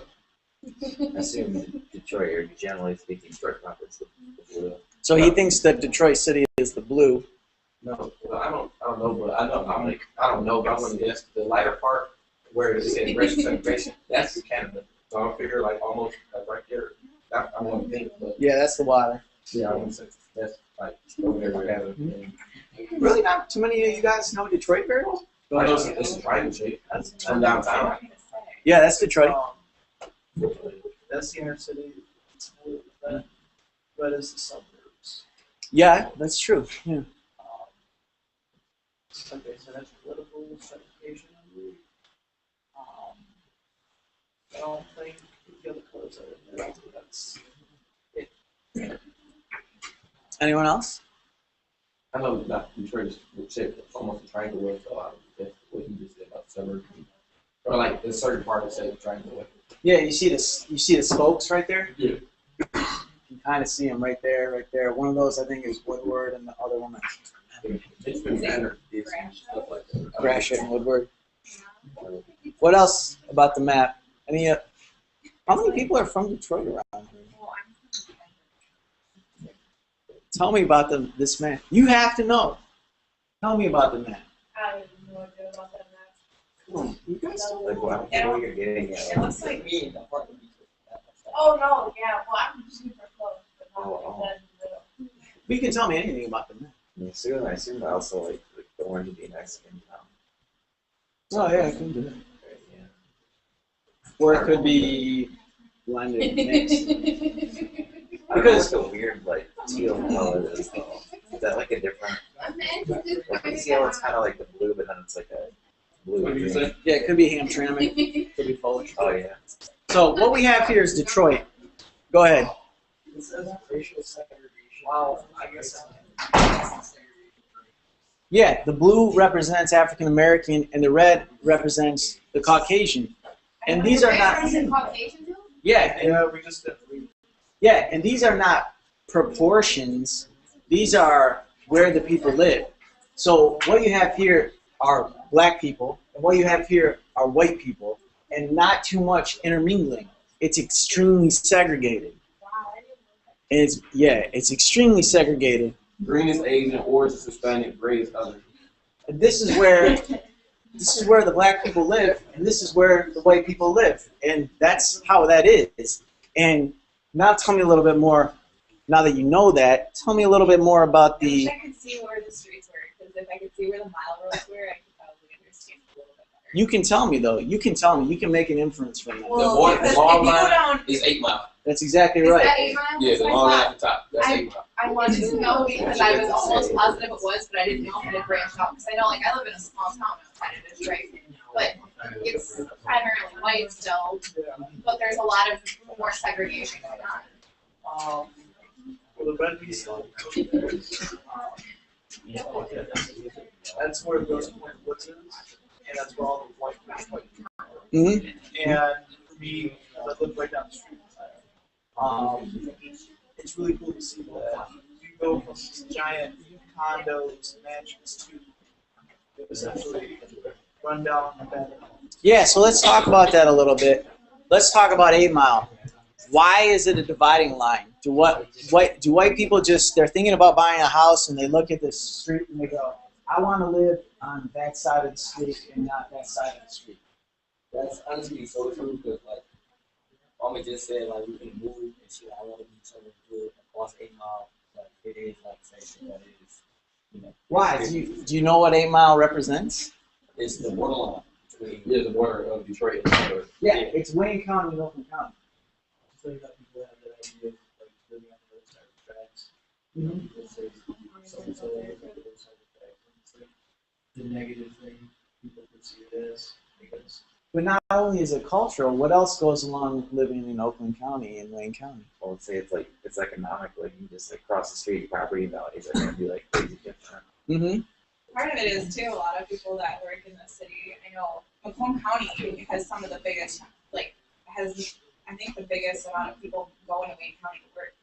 I assume Detroit, or generally speaking, Detroit profits the blue. So he thinks that Detroit City is the blue. No, well, I don't know, but I don't know, but I'm gonna guess the lighter part where it says racial segregation. That's Canada. So I figure like almost like right there. I want to think, but Yeah, that's the water. yeah, I want to say that's like over there where Canada. Really, not too many of you guys know Detroit very well? I know it's a triangle shape. That's from downtown. Yeah, that's Detroit. That's the inner city. That is the suburbs. Yeah, that's true. Yeah. Okay, so that's political segregation, I believe. I don't think the other colors are in there. That's it. Anyone else? I know that Detroit is shaped almost a triangle with that's what he just said about suburbs. Or like the certain part that says triangle with. Yeah, you see this. You see the spokes right there. Yeah. You can kind of see them right there, right there. One of those I think is Woodward, and the other one It's been banner is stuff like that. Gratiot and Woodward. What else about the map? Any? How many people are from Detroit around here? Tell me about this map. You have to know. Tell me about the map. I have no idea about that map. Come on, you guys. Like what you're getting It at. looks like Me and the apartment. Oh, no, yeah, well, I'm super close, but not Oh, like that in the middle. You can tell me anything about the map. I assume also like the orange would be Mexican town. Oh yeah, I can do that. Right, yeah. Or it could be blended mixed. I don't know what the weird like teal color is though. Is that like a different? Like you see how it's kind of like the blue, but then it's like a blue. What did you green. say? Yeah, it could be Hamtramck. Could be foliage. Oh yeah. So what we have here is Detroit. Go ahead. It says racial segregation. Wow, I guess. Yeah, the blue represents African American, and the red represents the Caucasian. And these are not. Caucasian too? Yeah, and, Yeah, we just got yeah, and these are not proportions. These are where the people live. So what you have here are black people, and what you have here are white people, and not too much intermingling. It's extremely segregated. And it's extremely segregated. Green is Asian, orange is Hispanic, gray is other. And this is where the black people live, and this is where the white people live, and that's how that is. And now tell me a little bit more. Now that you know that, tell me a little bit more about I wish the. I could see where the streets were, because if I could see where the mile roads were, I could probably understand a little bit better. You can tell me though. You can tell me. You can make an inference from that. Well, the long if you go line down, is 8 Mile. That's exactly is right. that 8 miles? Yeah, the I long line thought- at the top. That's 8 Mile. I wanted to know because I was almost positive it was, but I didn't know if it had branched out. Because I know, like, I live in a small town outside of Detroit. but it's primarily white still, but there's a lot of more segregation going on. For the red piece, that's where those point woods is, and that's where all the white people. Mm-hmm. And for me, I live right down the street. It's really cool to see that you go from these giant condos, mansions to essentially run down and abandoned homes. Yeah, so let's talk about that a little bit. Let's talk about 8 Mile. Why is it a dividing line? Do white people just, they're thinking about buying a house and they look at the street and they go, I want to live on that side of the street and not that side of the street? That's honestly so true because like Mama just said like we can move and shit. I want to be something good across 8 Mile. Like it is like same that is, you know. Why? Do you know what 8 Mile represents? It's the borderline between Yeah, the border of Detroit and Alberta. Yeah, it's Wayne County and Oakland County. So you got people that have that idea of like living on the other side of the tracks. Mhm. People say so-and-so lives on the other side of the tracks. And it's like the negative thing people perceive it as because But not only is it cultural, what else goes along with living in Oakland County and Wayne County? Well, let's say it's like it's economic. Like you just like cross the street, property values are gonna be like crazy different. Mm-hmm. Part of it is too, a lot of people that work in the city, I know Macomb County has some of the biggest, like, has, I think the biggest amount of people going to Wayne County to work,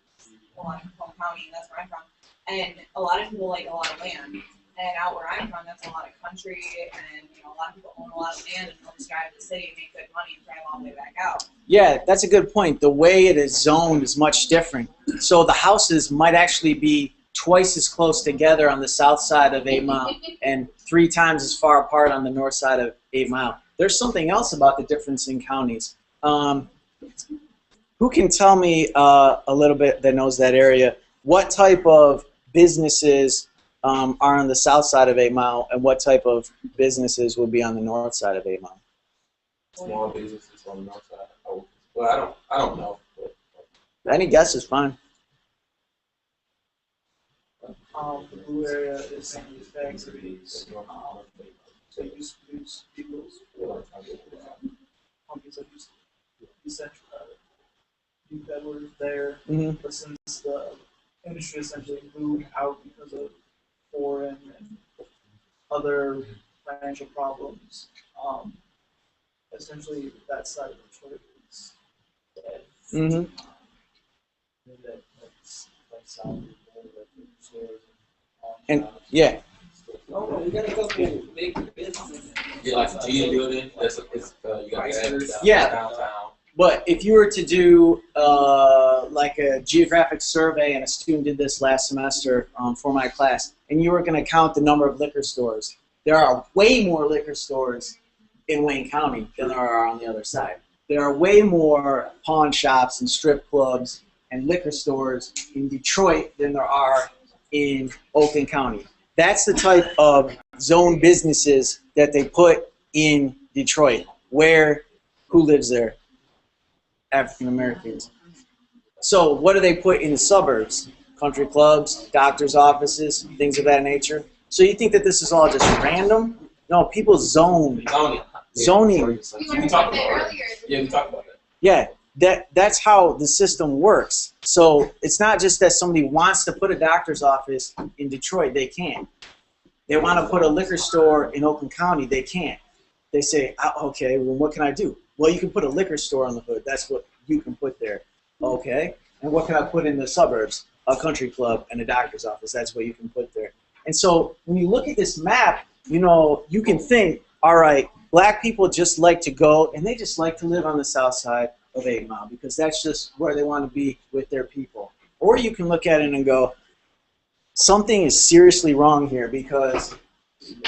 a lot of Macomb County, and that's where I'm from. And a lot of people like a lot of land. And out where I'm from, that's a lot of country, and you know, a lot of people own a lot of land and they'll just drive to the city, make good money, and drive all the way back out. Yeah, that's a good point. The way it is zoned is much different. So the houses might actually be twice as close together on the south side of 8 Mile and 3 times as far apart on the north side of 8 Mile. There's something else about the difference in counties. Who can tell me a little bit that knows that area? What type of businesses are on the south side of 8 Mile, and what type of businesses would be on the north side of 8 Mile? Small businesses on the north side. Oh, well, I don't know. But, Any guess is fine. the blue area is mainly factories. They used to produce vehicles for companies that used to be central. That were there, Mm-hmm. but since the industry essentially moved out because of foreign and other financial problems, essentially that side of Detroit is dead. Mm-hmm. That's south stores And yeah, oh, we got a couple big businesses. yeah, like G building. That's you got that Yeah. downtown. but if you were to do like a geographic survey, and a student did this last semester for my class, and you were going to count the number of liquor stores, there are way more liquor stores in Wayne County than there are on the other side. There are way more pawn shops and strip clubs and liquor stores in Detroit than there are in Oakland County. That's the type of zone businesses that they put in Detroit. Who lives there? African Americans. So what do they put in the suburbs? Country clubs, doctor's offices, things of that nature. So you think that this is all just random? No, people zone. Zoning. We We learned talked about that about it. earlier. Yeah, we talked about that. Yeah, that's how the system works. So it's not just that somebody wants to put a doctor's office in Detroit, they can't. They want to put a liquor store in Oakland County, they can't. They say, okay, well, what can I do? Well, you can put a liquor store on the hood. That's what you can put there. Okay, and what can I put in the suburbs? A country club and a doctor's office. That's what you can put there. And so when you look at this map, you know, you can think, all right, black people just like to go, and they just like to live on the south side of 8 Mile because that's just where they want to be with their people. Or you can look at it and go, something is seriously wrong here because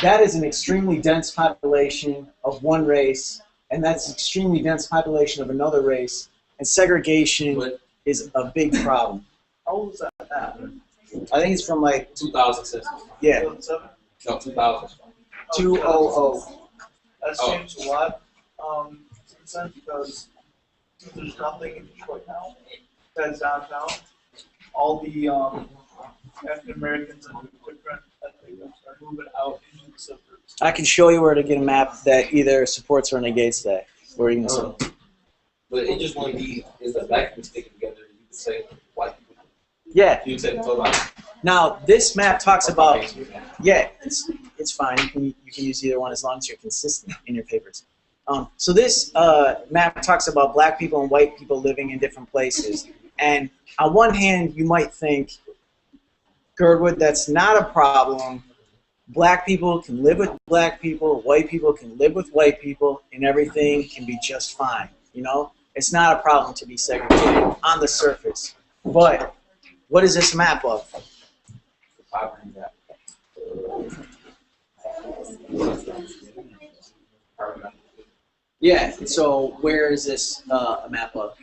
that is an extremely dense population of one race, and that's an extremely dense population of another race, and segregation is a big problem. How old was that at? I think it's from like, 2000 census. yeah, 2007? No, 2000. 200. That's Oh. changed a lot since then because there's nothing in Detroit now that's downtown. All the African Americans and different ethnic groups are moving out into the suburbs. I can show you where to get a map that either supports or negates that. Or even so. But it just wouldn't be is the black people sticking together. You could say white people. Yeah. You said so like Now this map talks about. Yeah, it's fine. You can use either one as long as you're consistent in your papers. So this map talks about black people and white people living in different places. And on one hand, you might think, Girdwood, that's not a problem. Black people can live with black people, white people can live with white people, and everything can be just fine. You know, it's not a problem to be segregated on the surface. But what is this map of? poverty map. Yeah. So where is this a map of?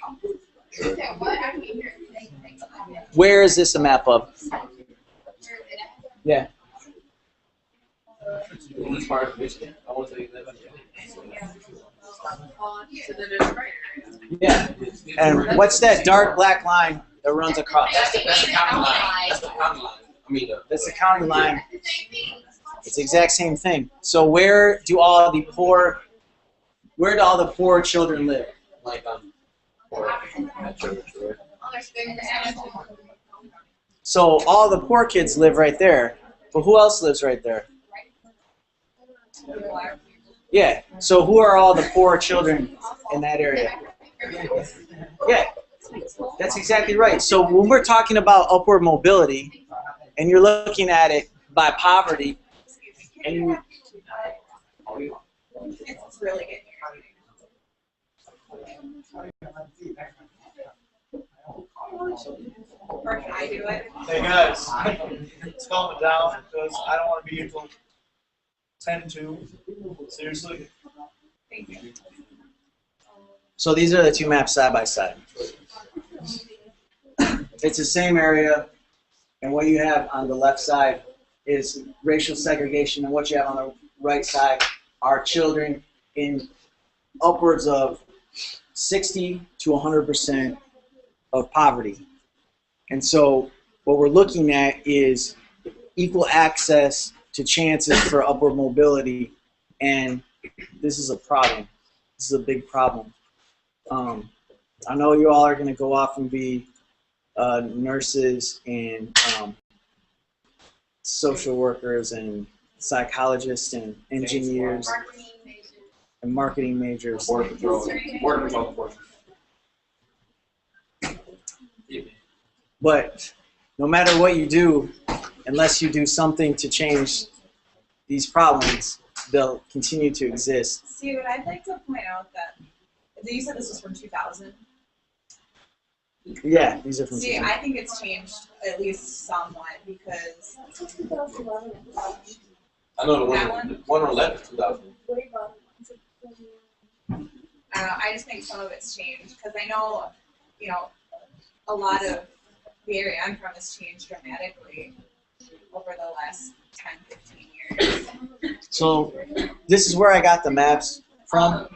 Where is this a map of? Yeah. East part of Michigan. I want to say that. Yeah. And what's that dark black line that runs across? That's the county line. That's the county line. I mean, That's the county line. It's the exact same thing. So where do all the poor children live? like or at church, right? So all the poor kids live right there. But who else lives right there? Yeah. So who are all the poor children in that area? Yeah. That's exactly right. So when we're talking about upward mobility, and you're looking at it by poverty, and you, It's really good. Or can I do it? Hey guys, let's calm it down because I don't want to be here till 10-2. Seriously. Thank you. so these are the two maps side by side. It's the same area, and what you have on the left side is racial segregation, and what you have on the right side are children in upwards of 60 to 100% of poverty. And so what we're looking at is equal access to chances for upward mobility, and this is a problem. This is a big problem. I know you all are going to go off and be nurses and social workers and psychologists and engineers and marketing majors. Border Patrol. Border Patrol enforcement. But no matter what you do, unless you do something to change these problems, they'll continue to exist. See, but I'd like to point out that you said this was from 2000. Yeah, these are from. See, I think it's changed at least somewhat because I know the That one on left is 2000. I just think some of it's changed because I know, a lot of the area I'm from has changed dramatically over the last 10, 15 years. So this is where I got the maps from.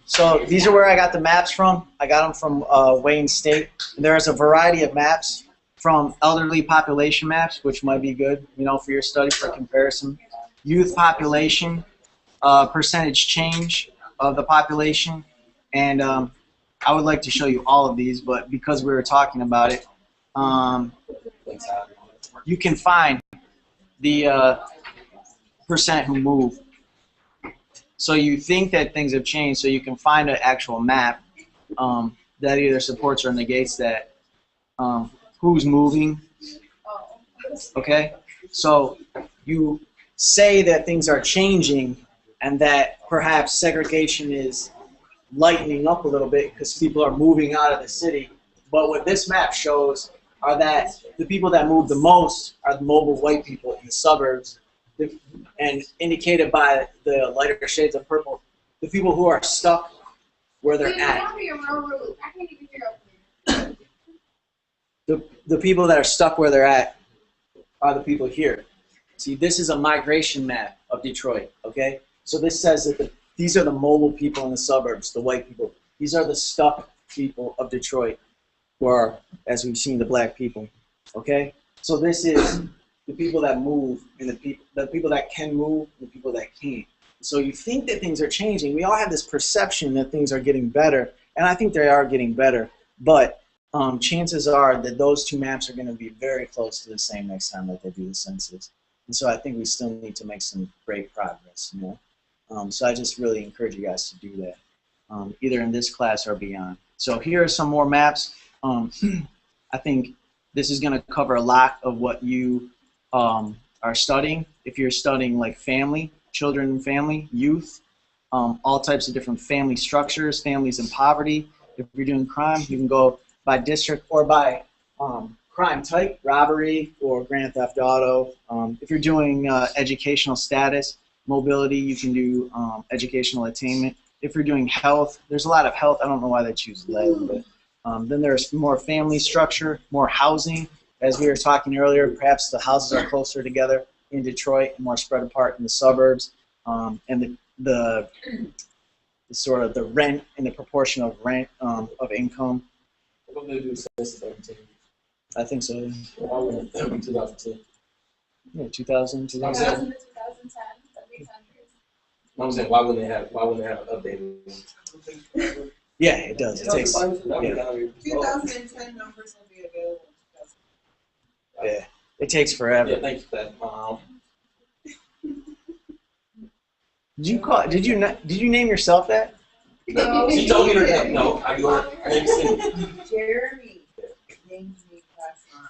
So these are where I got the maps from. I got them from Wayne State. There's a variety of maps from elderly population maps, which might be good, for your study for comparison. Youth population, percentage change of the population, and I would like to show you all of these, but because we were talking about it, you can find the percent who move. So you think that things have changed, so you can find an actual map that either supports or negates that. Who's moving? Okay, so you say that things are changing and that perhaps segregation is lightening up a little bit because people are moving out of the city. But what this map shows are that the people that move the most are the mobile white people in the suburbs, and indicated by the lighter shades of purple, the people who are stuck where they're at. The people that are stuck where they're at are the people here. See, this is a migration map of Detroit, okay? So this says that these are the mobile people in the suburbs, the white people. These are the stuck people of Detroit, who are, as we've seen, the black people, okay? So this is the people that move and the people that can move and the people that can't. So you think that things are changing. We all have this perception that things are getting better, and I think they are getting better. But chances are that those two maps are going to be very close to the same next time that they do the census. And so I think we still need to make some great progress. You know? So I just really encourage you guys to do that, either in this class or beyond. So here are some more maps. I think this is going to cover a lot of what you are studying. If you're studying like family, children and family, youth, all types of different family structures, families in poverty. If you're doing crime, you can go by district or by crime type, robbery or grand theft auto. If you're doing educational status, mobility, you can do educational attainment. If you're doing health, there's a lot of health. I don't know why they choose lead, but then there's more family structure, more housing. As we were talking earlier, perhaps the houses are closer together in Detroit and more spread apart in the suburbs. And the sort of the rent and the proportion of rent of income. We're going to do census every 10 years. I think so. Why wouldn't it be 2010? Yeah, 2000, 2000 to 2010, that'd be 10 years. I'm saying, why wouldn't they have an updated? Yeah, it does. It takes. Yeah. 2010 numbers will be available in 2010. Yeah, it takes forever. Yeah, thanks for that, Mom. Did you name yourself that? No, She told me her name. No, I go. Her name's Cindy. Jeremy names me class mom.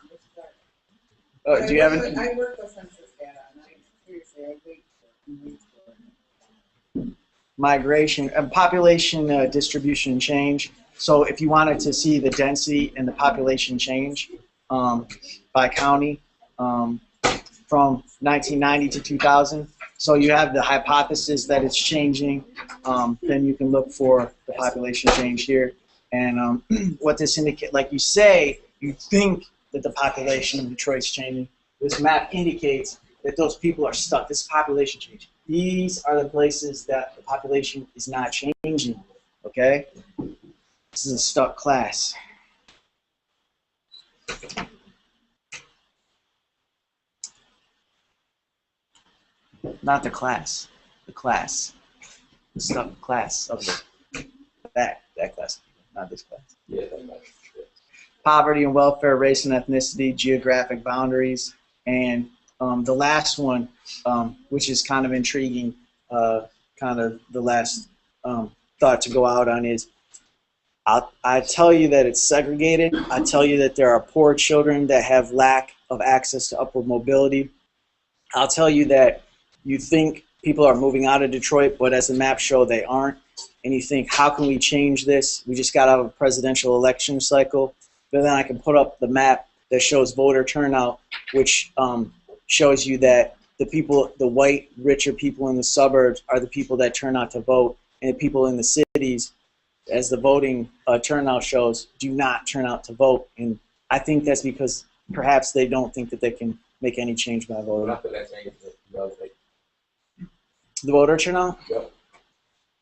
Oh, do you have I an? work with census data, and seriously, I wait for it. Migration and population distribution change. So if you wanted to see the density and the population change by county from 1990 to 2000, so you have the hypothesis that it's changing, then you can look for the population change here. And what this indicates, like you say, you think that the population of Detroit's changing. This map indicates that those people are stuck. This is population change. These are the places that the population is not changing, okay? This is a stuck class. Not the class, the class. The stuck class of that class, not this class. Yeah, that much. Poverty and welfare, race and ethnicity, geographic boundaries, and the last one, which is kind of intriguing, kind of the last thought to go out on is, I tell you that it's segregated. I tell you that there are poor children that have lack of access to upward mobility. I'll tell you that you think people are moving out of Detroit, but as the maps show, they aren't. And you think, how can we change this? We just got out of a presidential election cycle. But then I can put up the map that shows voter turnout, which shows you that the people, the white, richer people in the suburbs are the people that turn out to vote. And the people in the cities, as the voting turnout shows, do not turn out to vote. And I think that's because perhaps they don't think that they can make any change by voting. After that change, The voter turnout? yep.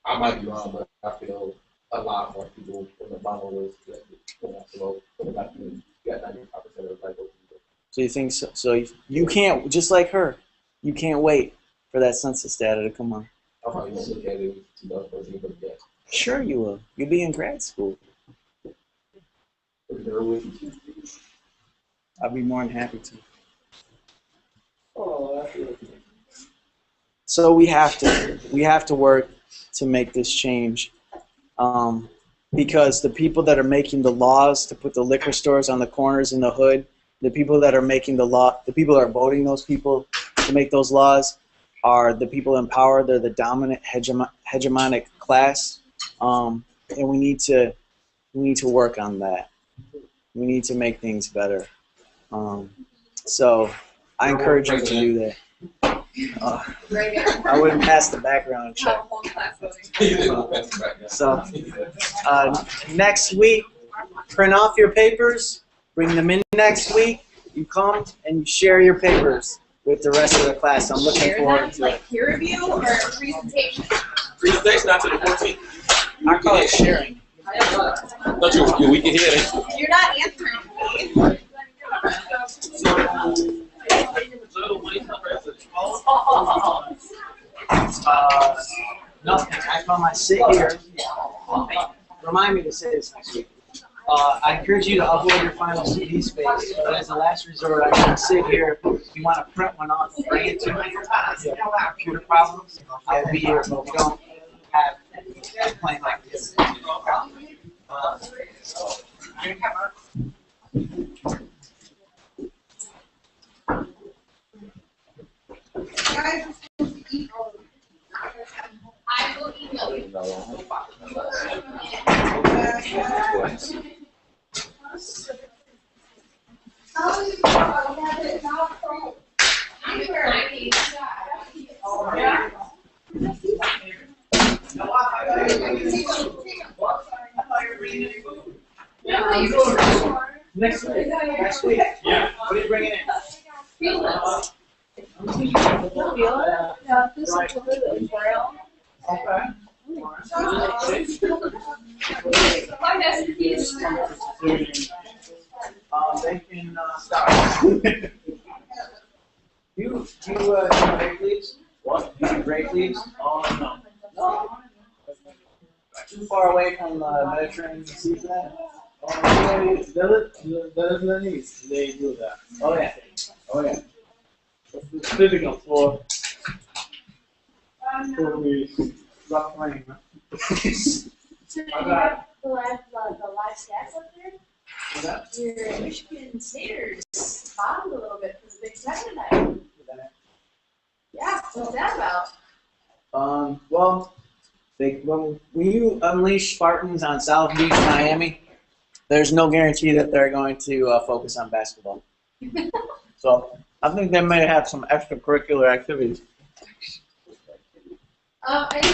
I might be wrong, but I feel a lot more people from the bottom list that don't have to vote. But about you got 95% of the black people. So you think so? So you can't, just like her, you can't wait for that census data to come on. I probably won't look at it in 2014, but yeah. Sure you will. You'll be in grad school. They're with you. I'll be more than happy to. Oh, I feel So we have to work to make this change, because the people that are making the laws to put the liquor stores on the corners in the hood, the people that are making the law, the people that are voting those people to make those laws, are the people in power. They're the dominant hegemonic class, and we need to work on that. We need to make things better. So I encourage you to do that. I wouldn't pass the background check. Whole class voting. So next week, print off your papers, bring them in next week. You come and you share your papers with the rest of the class. I'm looking Share forward that, to like it. peer review or presentation? Presentation after the 14th. I call it sharing. Don't you, we can hear it. You're not answering me. Nothing. I found my sit here. Remind me to say this next week. I encourage you to upload your final CD space, but as a last resort, I can sit here. If you want to print one off, bring it to me. If you have computer problems, I'll be here, but we don't have a plan like this. I will email you. Next week. Next week. Yeah. What are you bringing in? Yeah, this is the trail. Okay. My masterpiece. They can start. You do break leaves? What? You do break leaves? Oh, no. No. Too far away from the Mediterranean Sea for that? The Lebanese, they do that. Oh, yeah. Oh yeah. It's critical for the rock mining. So you have the live stats up there? Your Michigan Staters bottomed a little bit for the Big Ten tonight. Yeah, what's that about? Well, when you unleash Spartans on South Beach, Miami, there's no guarantee that they're going to focus on basketball. So I think they may have some extracurricular activities. I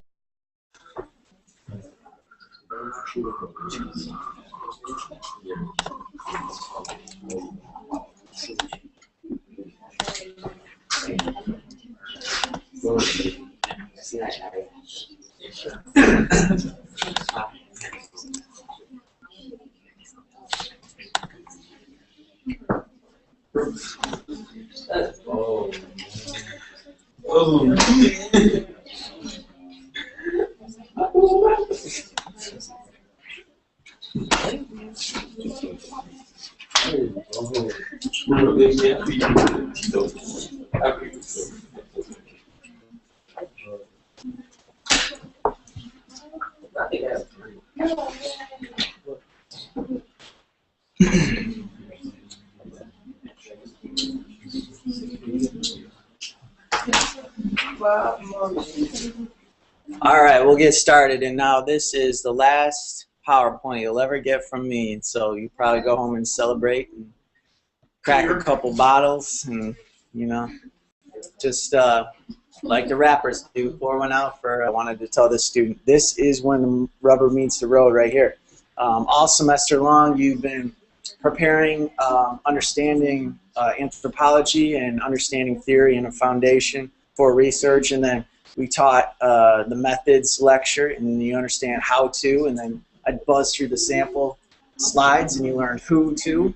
All right, we'll get started. And now this is the last PowerPoint you'll ever get from me. And so you probably go home and celebrate and crack a couple bottles and, you know, just like the rappers do, pour one out for, I wanted to tell this student, this is when the rubber meets the road right here. All semester long, you've been preparing, understanding anthropology and understanding theory and a foundation for research, and then we taught the methods lecture, and then you understand how to, and then I'd buzz through the sample slides, and you learn who to.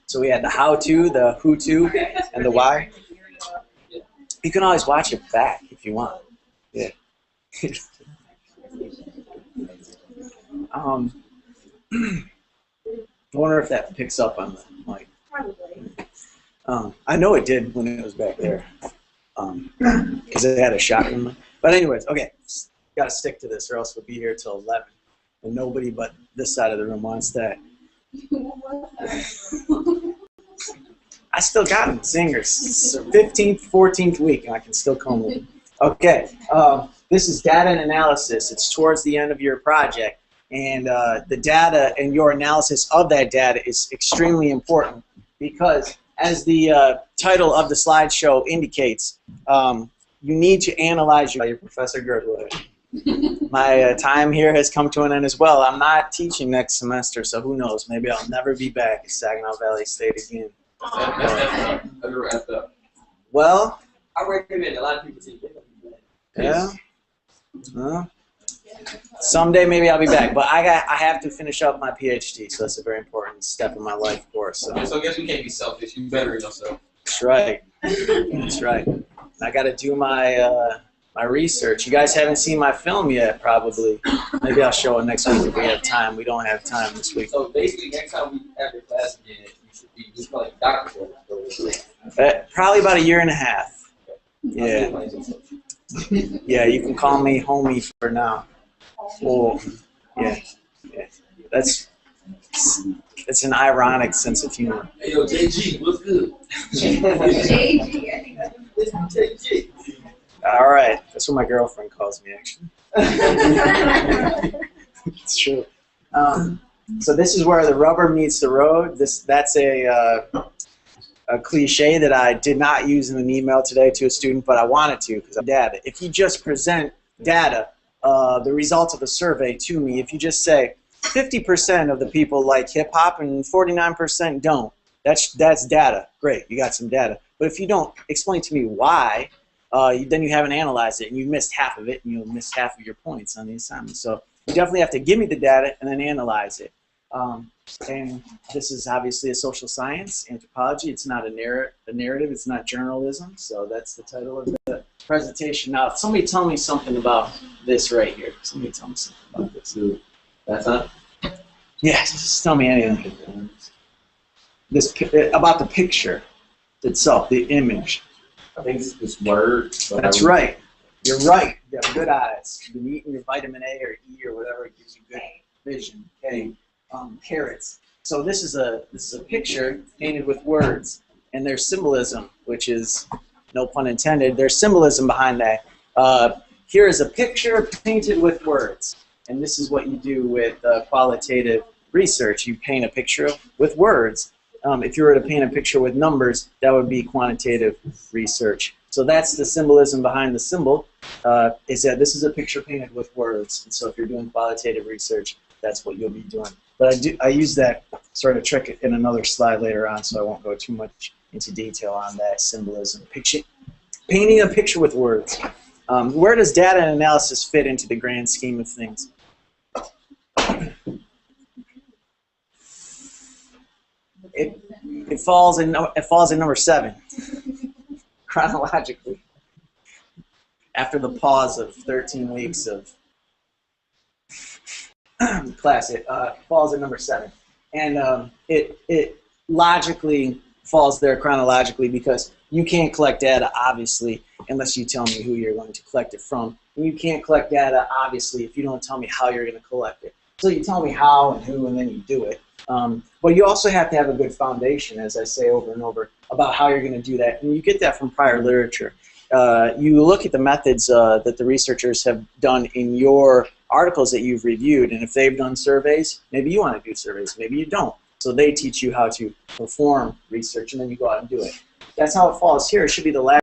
So we had the how to, the who to, and the why. You can always watch it back if you want. Yeah. I wonder if that picks up on the mic. probably. I know it did when it was back there, because it had a shotgun mic. But anyways, okay, got to stick to this, or else we'll be here till 11, and nobody but this side of the room wants that. I still got them, singers. It's the 15th, 14th week, and I can still come with them. Okay, this is data and analysis. It's towards the end of your project, and the data and your analysis of that data is extremely important because, as the title of the slideshow indicates, you need to analyze your Professor Girdwood. My time here has come to an end as well. I'm not teaching next semester, so who knows? Maybe I'll never be back at Saginaw Valley State again. Well, I recommend a lot of people take it. yeah. Someday maybe I'll be back, but I have to finish up my PhD, so that's a very important important step in my life course. So So I guess we can't be selfish. You better yourself. that's right. That's right. I got to do my my research. You guys haven't seen my film yet, probably. Maybe I'll show it next week if we have time. We don't have time this week. So basically, next time we have your class again, you should be just like doctor. Probably about a year and a half. Yeah. Yeah, you can call me homie for now. Oh, yeah. Yeah. That's an ironic sense of humor. Hey, yo, JG, what's good? JG, I think that's JG. All right. That's what my girlfriend calls me, actually. It's true. So this is where the rubber meets the road. That's a cliche that I did not use in an email today to a student, but I wanted to because of data. If you just present data, the results of a survey to me, if you just say 50% of the people like hip hop and 49% don't, that's data. Great, you got some data. But if you don't explain to me why, then you haven't analyzed it, and you missed half of it, and you'll miss half of your points on the assignment. So you definitely have to give me the data and then analyze it. And this is obviously a social science, anthropology. It's not a narrative. It's not journalism. So that's the title of the presentation. Now, somebody tell me something about this right here. Somebody tell me something about this. That's not. Yes, just tell me anything. This about the picture itself, the image. I think it's this word. That's right. You're right. You have good eyes. You've been eating your vitamin A or E or whatever gives you good vision. Okay. Carrots. So this is a picture painted with words, and there's symbolism, which is no pun intended. There's symbolism behind that. Here is a picture painted with words, and this is what you do with qualitative research. You paint a picture with words. If you were to paint a picture with numbers, that would be quantitative research. So that's the symbolism behind the symbol, is that this is a picture painted with words. And so if you're doing qualitative research, that's what you'll be doing. But I use that sort of trick in another slide later on, so I won't go too much into detail on that symbolism. Painting a picture with words. Where does data and analysis fit into the grand scheme of things? It falls in number 7 chronologically. After the pause of 13 weeks of class, it falls at number 7, and it logically falls there chronologically because you can't collect data obviously unless you tell me who you're going to collect it from, and you can't collect data obviously if you don't tell me how you're going to collect it. So you tell me how and who, and then you do it. But you also have to have a good foundation, as I say over and over, about how you're going to do that, and you get that from prior literature. You look at the methods that the researchers have done in your articles that you've reviewed, and if they've done surveys, maybe you want to do surveys, maybe you don't. So they teach you how to perform research, and then you go out and do it. That's how it falls here. It should be the last